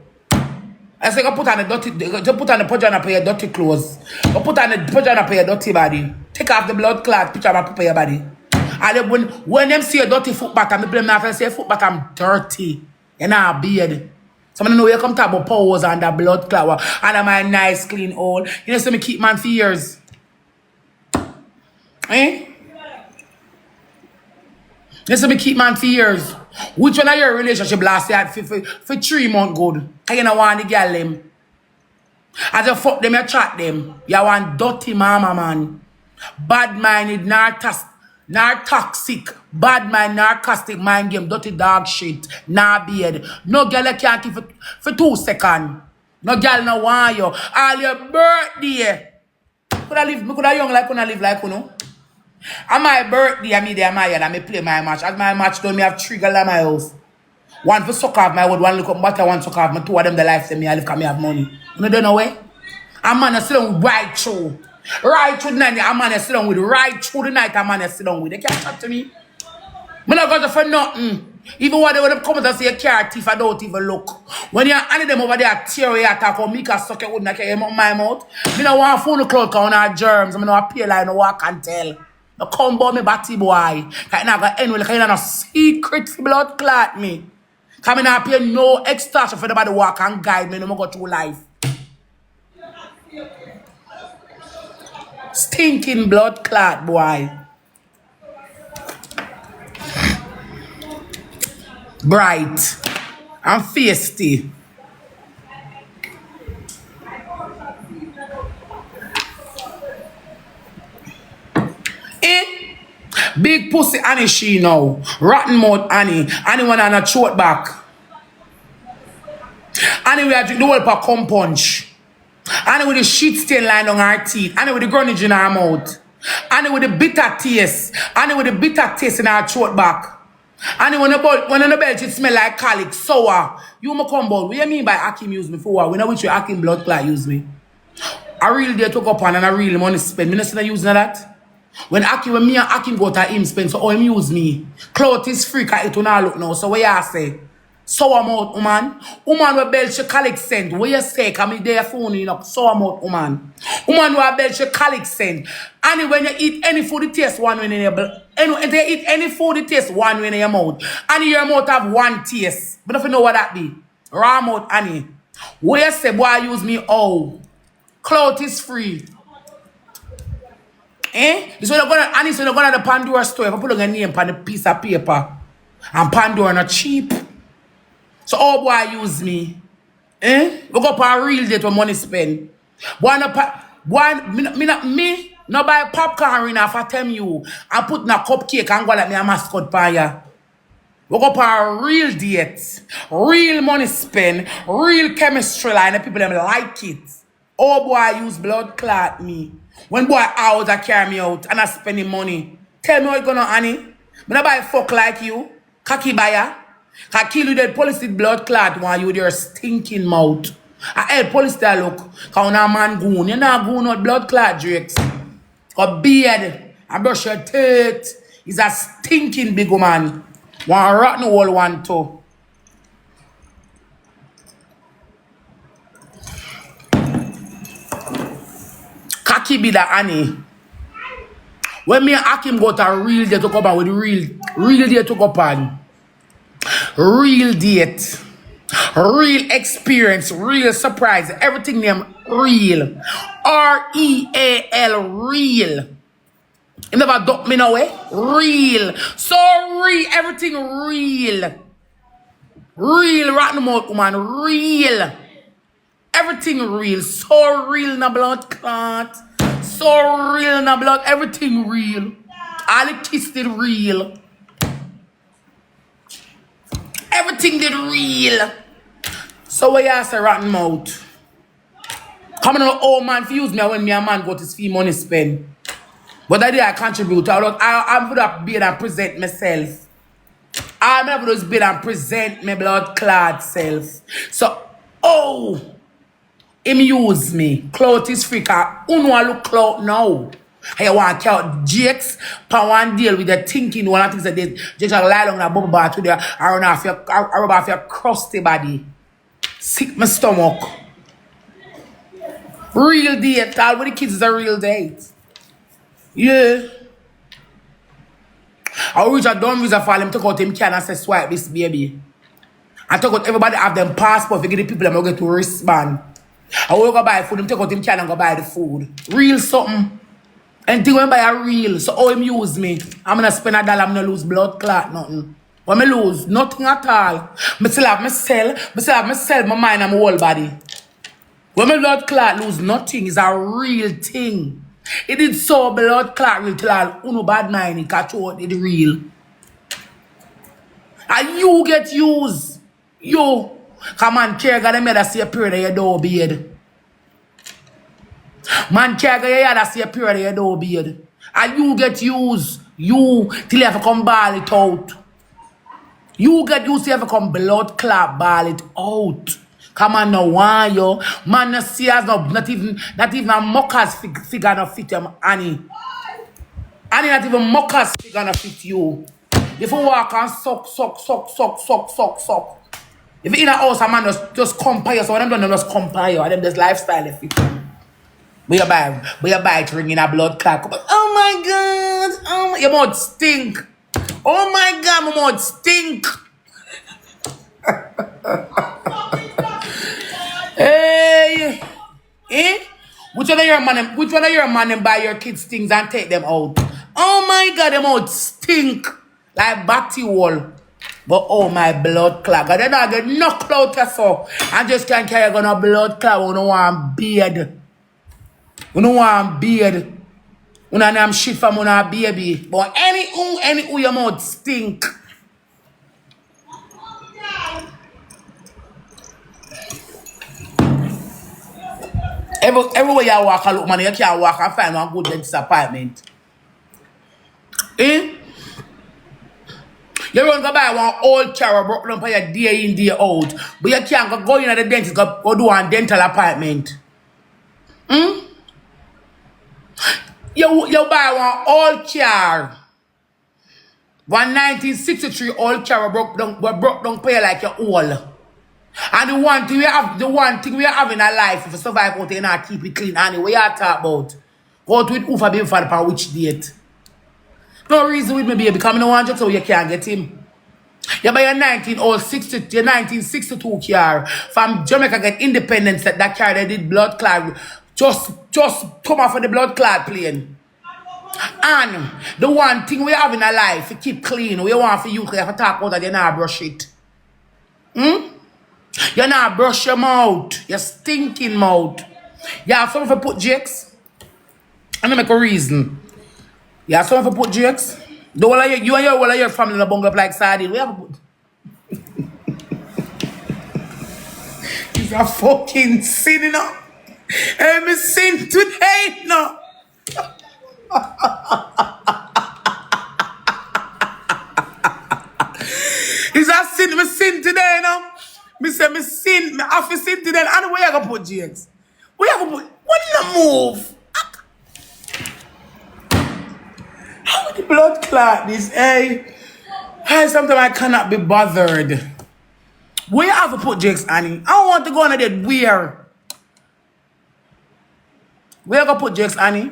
I say you put on the dirty, you put on the pajama for your dirty clothes. You put on the pajama for your dirty body. Take off the blood clot pajama for your body. And then when them see your dirty foot bottom, they blame me after say foot bottom dirty. You not beard. So I don't know where you come talk about powers and the blood clot and my nice clean hole. You know, so me keep man for years. Eh? You know, so me keep man for years. Which one of your relationship last year for 3 months good? Because you don't want the girl them. As you fuck them, you chat them. You want dirty mama man. Bad-minded, toxic, bad mind, narcissistic mind game, dirty dog shit, nah beard. No girl you can't keep for 2 seconds. No girl no want you. All your birthday. Could I young like when I live like you know? On my birthday, I there my and I play my match. As my match done, me have 3 girls in my house. One for suck off my wood, one look up butter, one suck off my 2 of them the life say me I live because me have money. You don't know way? A man is sitting right through. Right through the night, a man is sitting with. Right through the night, a man is sitting with. They can't talk to me. Me not got for nothing. Even when they would come and say a car thief, I don't even look. When you're any them over there tear your attack or me can suck your wood and carry my mouth. Me don't want phone cloud because I germs. I don't appeal like no one can tell. No come about me batty boy. Because I got anyway, because I no secret blood clot me. Because I not pay no extortion for nobody walk and guide me no more go through life. Stinking blood clot boy. Bright and feisty. Big pussy Annie she now. Rotten mouth Annie. Annie one on a throat back. Annie we are drink the whole for cum punch. Annie with the shit stain line on her teeth. Annie with the grunage in her mouth. Annie with the bitter taste. Annie with the bitter taste in her throat back. And when the belt it smell like colic, sour. You ma come about. What you mean by Akim use me for what? We know which way Akim blood clot use me. I really did took up on and I really money spend. Me not see using that. When me and Akim go to him spend, so him use me. Cloth is free, cause it will not look now. So what you say? Sour mouth, woman. Woman with belt she colic scent. What you say? Cause me there phone you know. Sour mouth, woman. Woman with belt she colic scent. And when you eat any food, it tastes one way in your mouth. And they eat any food, it tastes one way in your mouth. And your mouth have one taste. But if you know what that be. Raw mouth, Annie. What you say, boy, use me all. Cloth is free. Eh? This one Annie said, you're going to the Pandora store. If I put a name on a piece of paper. And Pandora not cheap. So all boy use me. Eh? We go for a real date when money spend. Me no buy popcorn enough for tell you and put in a cupcake and go like me a mascot by ya. We go for a real date. Real money spend. Real chemistry line and people them like it. Oh boy use blood clot me. When boy out I carry me out and I spending money. Tell me what you gonna Annie. Me not buy fuck like you. Cocky buyer. Can kill you dead police with blood clot while you with your stinking mouth. I help police there look. Cause a man goon. You not goon with blood clot drakes. Or beard. And brush your teeth. He's a stinking big woman. One rotten old one too. Cocky be the Annie. When me and Hakim go to a real day to come on with real day to go on. Real date. Real experience. Real surprise. Everything name real. R-E-A-L. Real. You never duck me no way. Real. So real. Everything real. Real rotten mouth woman. Real. Everything real. So real na blood clot. So real na blood. Everything real. All the kiss did real. Everything did real. So what you say rotten mouth? Coming on old man for use me when me a man got his fee money spend. But that day I contribute. I'm going to be and present myself. I'm going to be and present my blood clad self. So, him use me. Clout is free. Uno look clout now. I want to count jakes. Pa one deal with the thinking. One of the things that they just lie down a bubble bar to there. I rub off your crusty body. Sick my stomach. Real date. All with the kids is a real date. Yeah. I reach a dumb visa for him, take out him can and say swipe this baby. I take out everybody have them passport, forget the people that get to respond. I will go buy food, him take out him can and go buy the food. Real something. Anything when buy a real. So how him use me? I'm gonna spend $1, I'm gonna lose blood clot, nothing. When I lose, nothing at all. I still have myself, my mind and my whole body. When my blood clot lose nothing, it's a real thing. It did so blood clot real till all uno bad mind it catch out it real. And you get used. You. Come on, care got them head see a period of your door beard. Man care got your head see a period of your door beard. And you get used. You till you have to come ball it out. You get used to have to come blood clot ball it out. Come on now, why yo? Man, no see us no, not even a mockers figure no fit him, Annie. Annie, not even mockers figure no fit you. If you walk and suck. If you in a house, a man just compare, so them don't just compare, them just lifestyle if it. But you buy it ring in a blood clot. Oh my God, oh my, your mouth stink. Oh my God, my mouth stink. Hey, which one of your man buy your kids things and take them out? Oh my God, them out stink like batty wall. But oh my blood clot, they don't get no clout or so. And just can't carry on a blood clot. We don't want beard. We don't want beard. We don't have shit from our baby. But any your mouth stink. Everywhere you walk, I look, man, you can't walk and find one good disappointment. You run go buy one old car broke down for your day in, day out. But you can't go in at the dentist, go do one dental appointment. You buy one old car. One 1963 old car broke down for you like your old. And the one thing we have in our life, if you survive out there and keep it clean, anyway, you talk about. Go to it, who for being for the which date? No reason with me, baby, because I don't want you so you can't get him. You buy your 1962 car from Jamaica get independence, that car they did blood clot, just come off of the blood clot plane. And the one thing we have in our life, we keep clean, we want for you to have to talk about that, you not brush it. You not brush your mouth, your stinking mouth. You have something to put jakes? I'm gonna make a reason. You have something to put jakes? You and your family in a bungle up like sardine. We have to put. It's a fucking sin, you know? I'm a sin today, no. Is that sin? Me sin today, you know? Me say me sin. Me have to sin today. And where you gonna put GX? Where you gonna put? What the move? How the blood clot this? Hey, sometimes I cannot be bothered. Where you have to put GX, Annie? I don't want to go on a date. Where? Where you gonna put GX, Annie?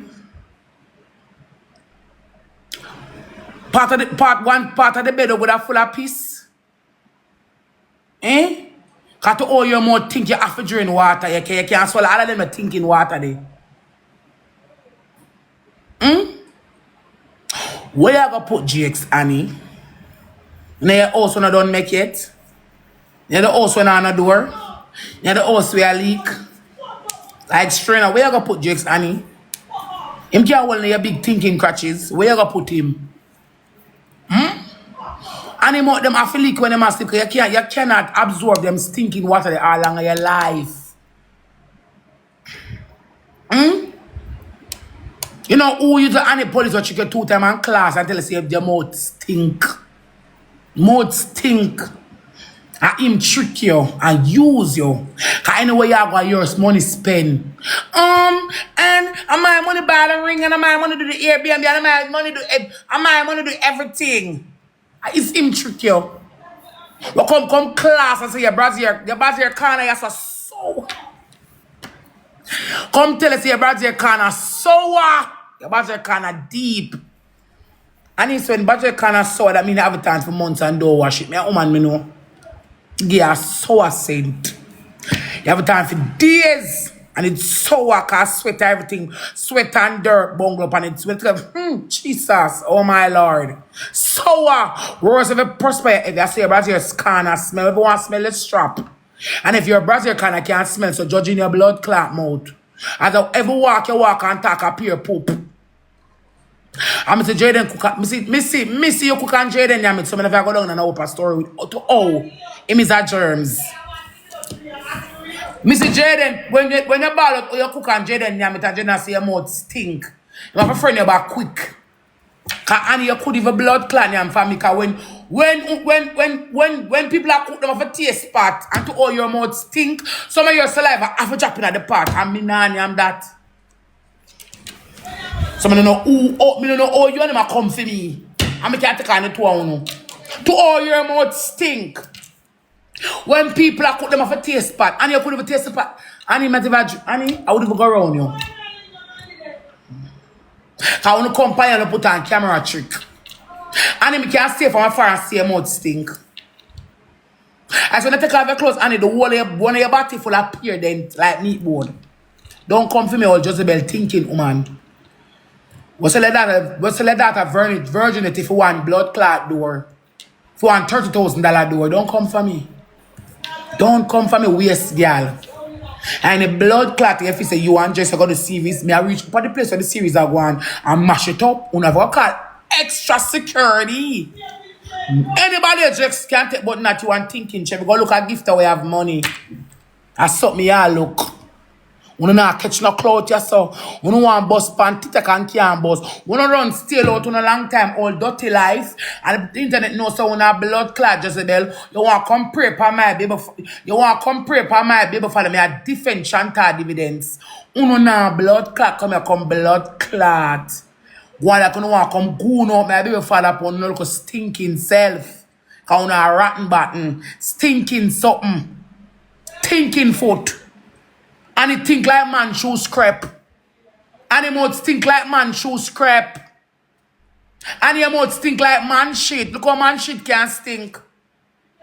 Part of the bed with a full of piece. Eh? Cause to all your more think you have to drink water. You can't swallow all of them are thinking water there. Where you gonna put GX, Annie? Now your house when I don't make it. You the house when I on the door. You the house where I leak. Like strainer, where you gonna put GX, Annie? Him can't hold your big thinking crutches. Where you gonna put him? And them have to leak when them sleep. You cannot absorb them stinking water there all along your life. You know who you to any police or check your 2 times in class and tell us if your mouth stink. Mouth stink. And him trick you and use you. Cause anyway you got yours money spend. And I might money buy the ring and I might money do the Airbnb and I might money do everything. It's him trick you. But come class and say your brother Caan is so. Come tell us your brother Caan so. Your brother Caan deep. And it's when brother Caan so that mean I have a time for months and don't wash it. Me a woman me know. Give a sour scent. You have a time for days. And it's sour cause sweat everything. Sweat and dirt bungle up and it's sweat. Jesus, oh my Lord. Sour. Rose of a prosper. If I say your brother Caan smell, if you want to smell, let's strap. And if your brother Caan can't smell, so judging your blood clot mouth. As I ever walk, you walk and talk a pure poop. I'm say Jaden cook. Missy you cook and Jaden yam it. So if I go down and open a story with him is a germs. Missy Jaden, when you ball up you cook and Jaden yam it and Jaden say your mouth stink. You have a friend you back quick. Cause and you could even blood clan yam family. Cause when people are cook them have a taste spot and to all your mouth stink, some of your saliva have a dropping at the pot and me nah yam that. So I don't know who you and them come for me. And I can't take on the two of to all your mouth stink. When people are cook them off a taste pot, and you could have a taste pot, and I would even go around you. I want to come by and put on camera trick. And I can't stay from afar and see your mouth stink. As when I take off your clothes, and the whole one of your body full of pear then like meat board. Don't come for me all Jezebel thinking, woman. What's the that virginity if you want blood clot door? If you want $30,000 door, don't come for me. Don't come for me, waste girl. And the blood clot, if you say you want just to go to the series, me I reach for the place where the series are going and mash it up. You never call extra security. Anybody just can't take but not you and thinking, we go look at gift where we have money. That's something me all look. We don't catch no clout yourself. We don't want bus pan, tita can't bus. We don't run still out on a long time, all dirty life. And the internet knows so when a blood clot, Jezebel, you want to come pray for my baby. You want to come pray for my baby for me a different Chantal dividends. Uno na blood clot, come here, come blood clot. One that want to come goon out my baby father upon no stinking self. Cause una a rotten button, stinking something, stinking foot. And it think like man shoe scrap. And your mouth stink like man shoe scrap. And your mouth stink like man shit. Look how man shit can stink.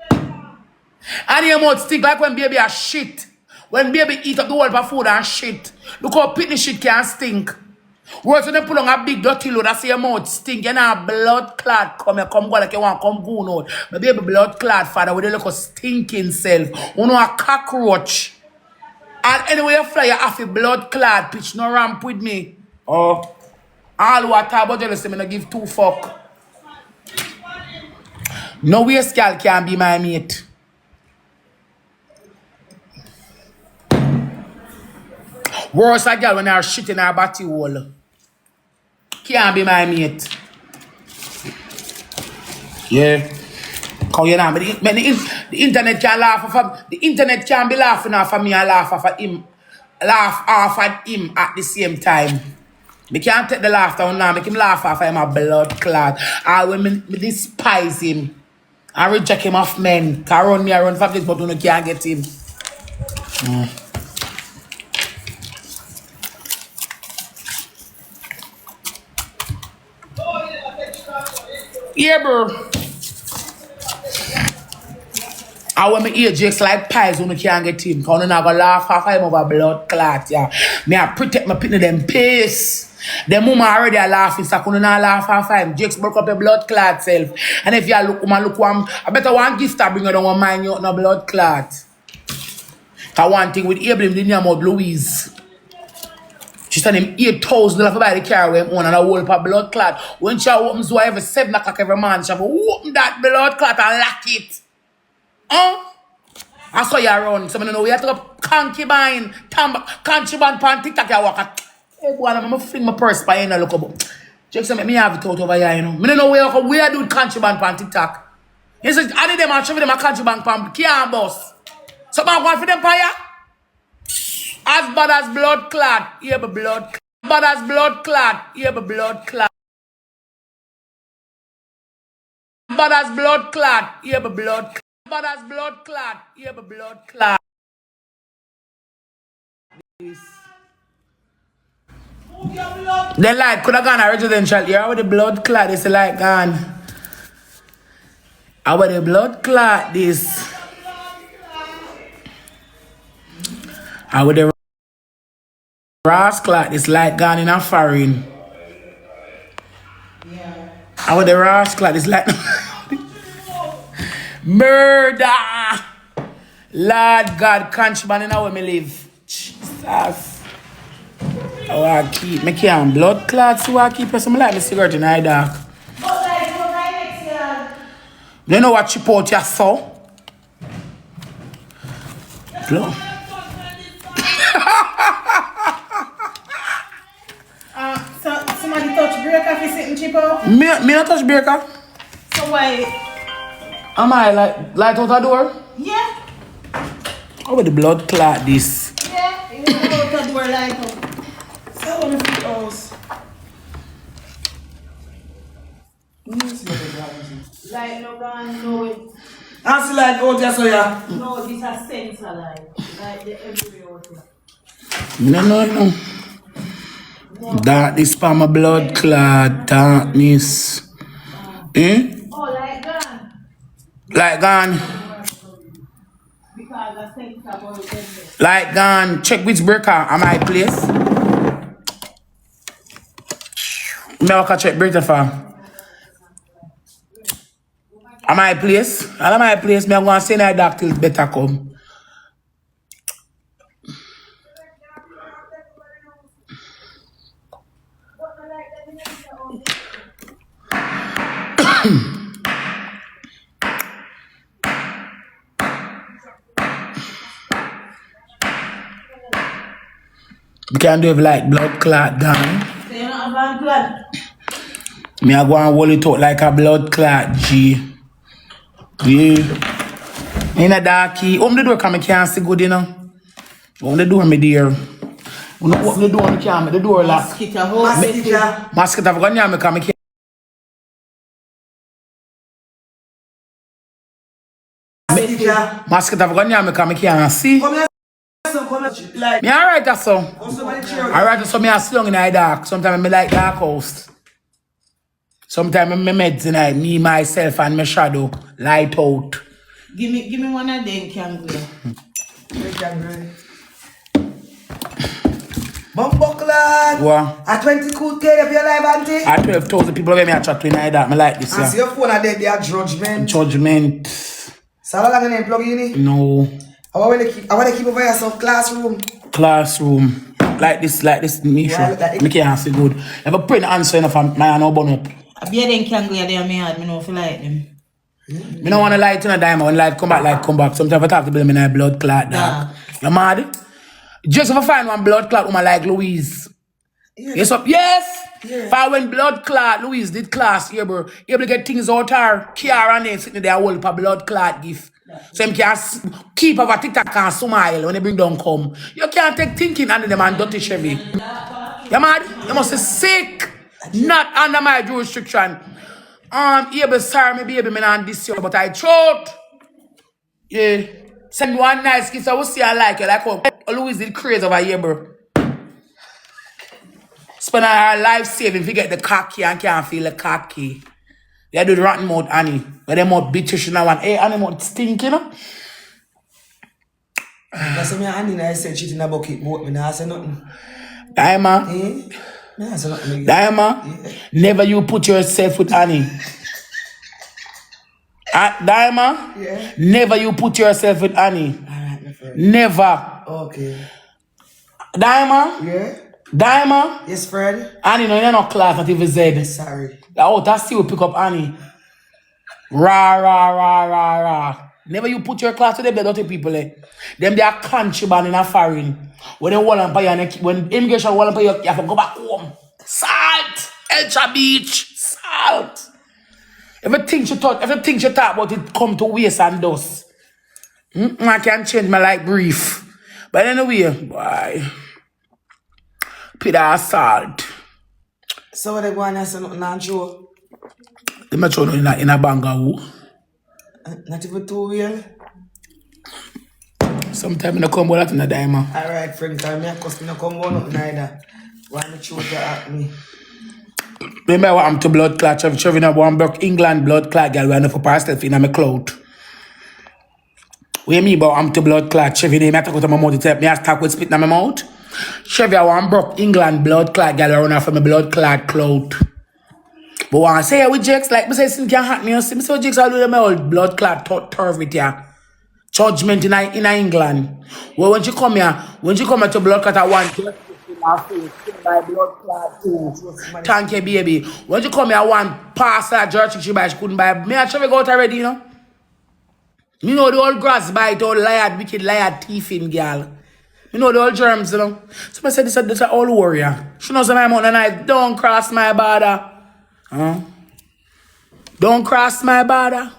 And your mouth stink like when baby a shit. When baby eat up the whole of food and shit. Look how pitney shit can stink. Whereas when they put on a big dirty load, I say your mouth stink. You know blood clot come here, come go like you want come go out. My baby blood clot father with a little stinking self. You know a cockroach. And anyway you fly, you have a blood clot pitch, no ramp with me. Oh. All water, but you listen, I don't give 2 fuck. No waste girl can be my mate. Worse a girl when they're shit in her body hole. Can't be my mate. Yeah. Cause you know, the internet can laugh off the internet can be laughing off of me and laugh off of him. Laugh off at him at the same time. Me can't take the laughter now, make him laugh off of him a blood clot. I will me despise him. I reject him off men. Cause run me around for this, but you can't get him. Yeah, bro. I want me ear jakes like pies when you can't get him. Cause you not gonna laugh off him over blood clot, yeah. Me I protect my pitney them pace. The mama already a laughing, so you not laugh off him. Jakes broke up your blood clot self. And if you look one, I better one gift I bring you down one mind you no blood clot. Cause one thing with Abel, the name of Louise. She sent him $8,000 for buy the car when on and a whole for blood clot. When she opens door every 7 o'clock every morning, she have to open that blood clot and lock it. I saw you around. So I don't know we have to go concubine, contraband pan TikTok you walk at. Hey boy, I'm gonna fling my purse by you know look up. Check some me have it out over here, you know. I don't know where do contraband pan TikTok. He said, I need them and show them a contraband pan can't boss. So I'm going for them fire. As bad as blood clot, yeah, but blood clot. Bad as blood clot, yeah, but blood clot. Bad as blood clot, yeah, but blood clot. Bad as blood clot, yeah, but blood clot. They like could have gone a residential here with the blood clot. It's like gone. I with the blood clot this. I with the Ross clot is like gone in a foreign. Yeah. I with the Ross clot is like murder. Lord God, contraband in how me live. Jesus. Oh, I keep me can't blood clots, so I keep some like me cigarette in the dark. You know what chip out your saw? Blood. Somebody touch breaker if you sitting chip out? Me not touch breaker. So why? Am I like light out the door? Yeah. How with the blood clot this? Yeah, you want to go to the door light out. So what if it goes? Light no gun, no it. I see like out here, so yeah. No, this a sensor light. Like the everywhere out here. No. Darkness for my blood clot, darkness. Oh, like gun. Like gone. Because the sensor goes Like gone. Check which breaker am I place. Me I check breaker for. Am I place? Am I place? Me I'm gonna say that doctor better come. We can do it like blood clot down. So you're not about blood? Me I go and hold it out like a blood clot, G. Yeah. In a darky. Open the door because I can't see good, you know. Open the door, me dear. When you open the door, I can't make the door lock. Mosquito. Mosquito, I've got you because I can't. Mosquito, I've got you because I can't see. Come here, like. Me alright, that's so. Alright, so me a slung in the dark. Sometimes I like dark house. Sometimes I meds in me, myself, and my shadow. Light out. Give me one of them kangaroo. Bumbuckland. What? At 20 cool K if you're alive, auntie. At 12,000 people get me a chat to that. I like this. I see your phone are dead, they are judgment. Judgment. So how long are you plug in? No. I want to keep over here some classroom. Classroom. Like this, me sure. Like Me can't see good. Never print answer enough and my hand no burn up. I be them kangaroo there, me hard, me know if you like them. Me don't want to light in a diamond. When light come back. Sometimes I talk to them in a blood clot, dog. You mad? Just if I find one blood clot woman like Louise, Yeah. Yes, up. Yes. Yeah. If I went blood clot, Louise did class here, bro. Able to get things out her. Kiara and then sitting there, hold up a blood clot gift. So him can keep over TikTok and smile when they bring down come. You can't take thinking under them and dirty Chevy. You mad? You must be sick. Not under my jurisdiction. Able, sorry, me baby, me not this year, but I throat. Yeah. Send one nice kiss. I will see I like you. Like how Louise did crazy over here, bro. Spend her life saving if you get the cocky and can't feel the cocky. You do the rotten mouth, Annie. But them mouth bitches now and hey, Annie mouth stink, you know? That's why Annie I said shit in a bucket, but me not say nothing. Diamond. Me not say nothing. Diamond. Yeah. Never you put yourself with Annie. Diamond. Yeah. Never you put yourself with Annie. Alright, my friend. Never. Okay. Diamond. Yeah. Diamond. Yes, Fred. Annie, no, you're not class, not even Z. Sorry. Oh, that's still pick up Annie. Rah, rah, rah, rah, rah. Never you put your class to the bed, dirty people, eh? Them they are contraband in a foreign. When they want to pay, when immigration want to pay, you have to go back home. Salt! Elcha Beach! Salt! Everything she thought about it come to waste and dust. I can change my life brief. But anyway, boy. Peter salt. So what they go on and say nothing on Joe? They might show in a bangaroo. Not even 2 wheel. Sometimes I come out in a diamond. Alright, friend, because me cause me no come on nothing either. Why me choose to act me? Remember what I'm to blood clot. Chevy in one broke England blood clot girl. We are not for herself in my cloud. What you mean about I'm to blood clot? Chevy name I talk with my mouth. Tell me I talk with spit in my mouth. Chevy one broke England blood clot girl around for my blood clot cloud. But when I say with Jakes, like me say since can't hack me, you see me so Jakes all do my old blood clot turf with ya. Judgment in England. Well when you come here to blood clot at one by blood clot too. Thank you, baby. When you come here one pastor church she buy, she couldn't buy. Me I Chevy go out already, you know. You know the old grass bite, old liar, wicked liar thiefing girl. You know the old germs, you know. So I said this is an old warrior. She knows that I'm on the night. Don't cross my border. Huh? Don't cross my border.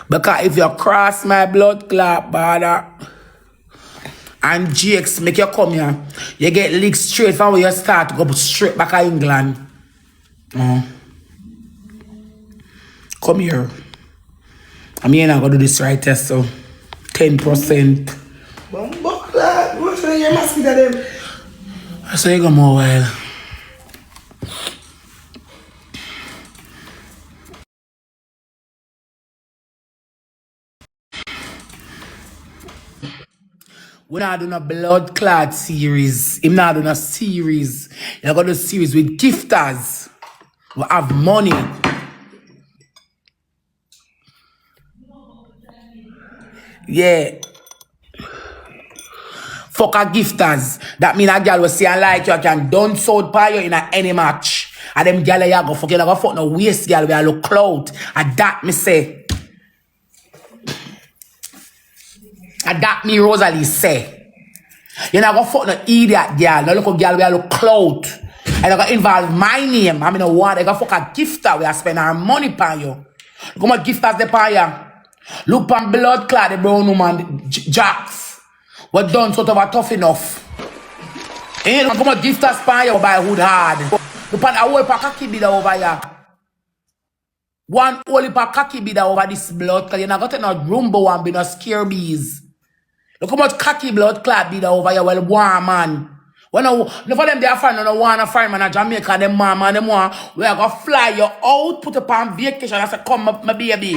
Because if you cross my blood clot border and GX make you come here, you get licked straight from where you start to go straight back to England. Come here. I'm here now going to do this right test, so 10%. What's the name of them? I say you go more while. We're not doing a blood clot series. I'm not doing a series. You're going to do a series with gifters who have money. Yeah. Fuck a gifters. That mean a girl will say I like you can done sold by you in any match. And them girl you go fuck you go fuck no waste girl where I look clout. And that me say. And that me Rosealee say. You know go fuck no idiot girl. No look girl where I look clout. And I go involve my name. I mean no want I go fuck a gifter where I spend our money by you. Look how much gifters they pay you. Look on blood clot the brown woman Jacks. What done sort of a tough enough. Ain't no come a gift us by you by hood hard. Look on a whole pack of kibida over here. One whole pack of kibida over this blood clot. You're not got no rumbo and be no scare bees. Look how much cocky blood clot be over here. Well, one man. When no for them they are find no one fireman in Jamaica, them mama and them one we are gonna fly you out, put up on vacation and say, come my baby.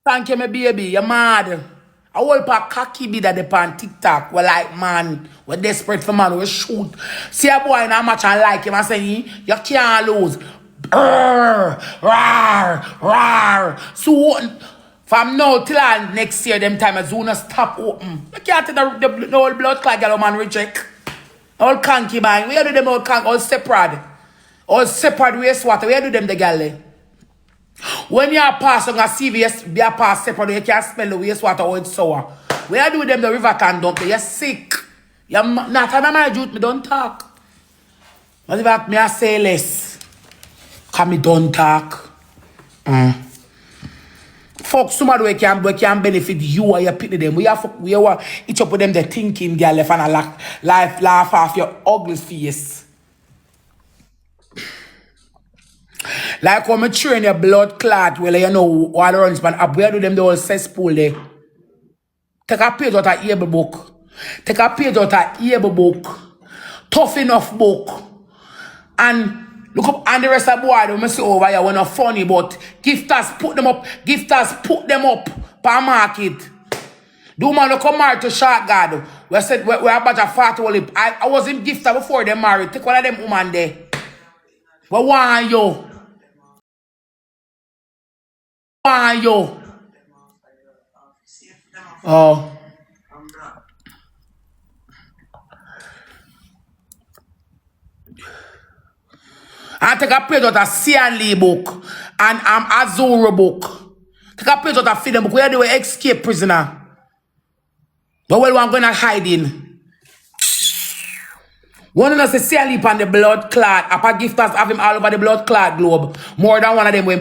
Thank you, my baby. You're mad. I whole pack cocky be that they on TikTok. We're like, man, we're desperate for man. We shoot. See a boy in a match and like him and say, you can't lose. Rawr, rawr. So, from now till next year, them time, as soon as stop open. You can't take the old blood clot girl man reject. All concubine. We do them all separate. All separate wastewater. We do them the girl. When you pass on a CVS, you pass separate, you can't smell the wastewater or it's sour. When you do with them the river can dump, you're sick. You're not under my youth, me don't talk. But if me I say less, cause me don't talk. Fuck somebody we can benefit you or you pity them. We are each up with them the thinking girl left and a laugh off your ugly face. Like when I train your blood clot, well, you know, all runs, man, up where do them the whole cesspool there. Take a page out of able book. Take a page out of able book. Tough enough book. And look up, and the rest of the boy, they see over here, we're not funny, but gifters put them up per market. Do man look come married to Shark God. We said, we're about to fat all I was in gifter before they married. Take one of them woman there. But why you? Why you? Oh. I take a page out of Caan book and Azura book. Take a page out of Freedom book where they were escape prisoner. But well, I'm gonna hide in. One of us say Caan on the blood clot. Apa gifters have him all over the blood clot globe. More than one of them we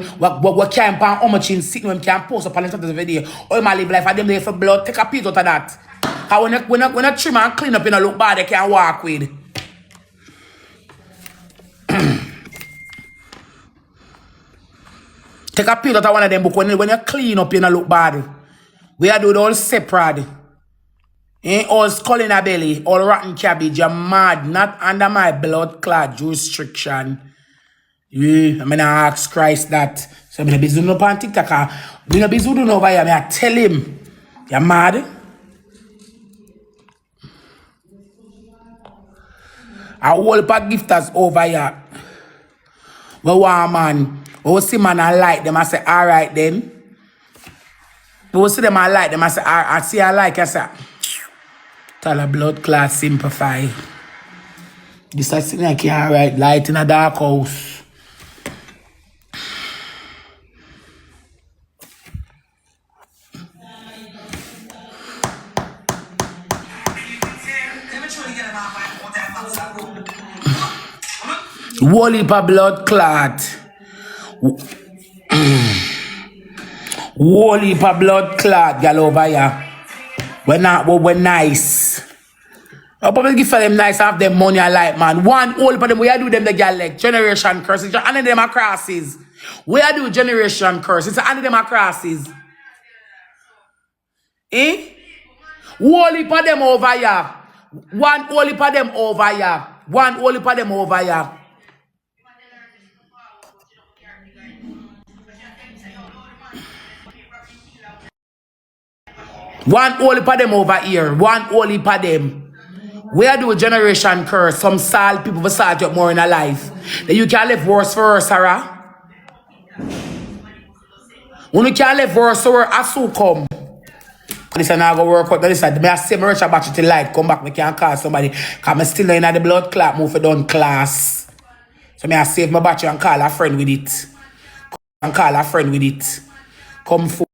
can't pan how much in sitting when can post up on the video. All my live life, I them there for blood. Take a page out of that. Cause when I trim and clean up in a look bad, they can't walk with. Take a page out of one of them book when you clean up in a look bad. We are doing all separate. All skull in a belly, all rotten cabbage, you're mad, not under my blood clot jurisdiction. Yeah, I'm gonna ask Christ that. So I'm gonna be zooming up on TikTok. I'm gonna be zooming over here. I tell him, you're mad. I whole pack gifters over here. But one man, we see man I like them, I say, alright then. We see them I like them, I say, I see I like, I say, tell a blood clot simplify. This is thing I can't write light in a dark house. Whole heap of blood clot. Whole heap of blood clot, girl over here. We're nice. I probably give for them nice, have them money I like, man. One whole for them, we do them the girl like generation curses. And them are crosses. We do generation curses. And them are crosses. Eh? Whole heap of them over here. One whole heap of them over here. One whole heap of them over here. One whole heap of them over here. One whole heap of them. We are doing generation curse. Some sad people will start up more in a life. Then you can live worse for us, Sarah. When you can live worse for us, I soon come. This is not going to work out. This is I say my Richard battery till light. Come back, I can call somebody. Because I'm still in the blood clot move for done class. So I save my battery and call a friend with it. And call a friend with it. Come for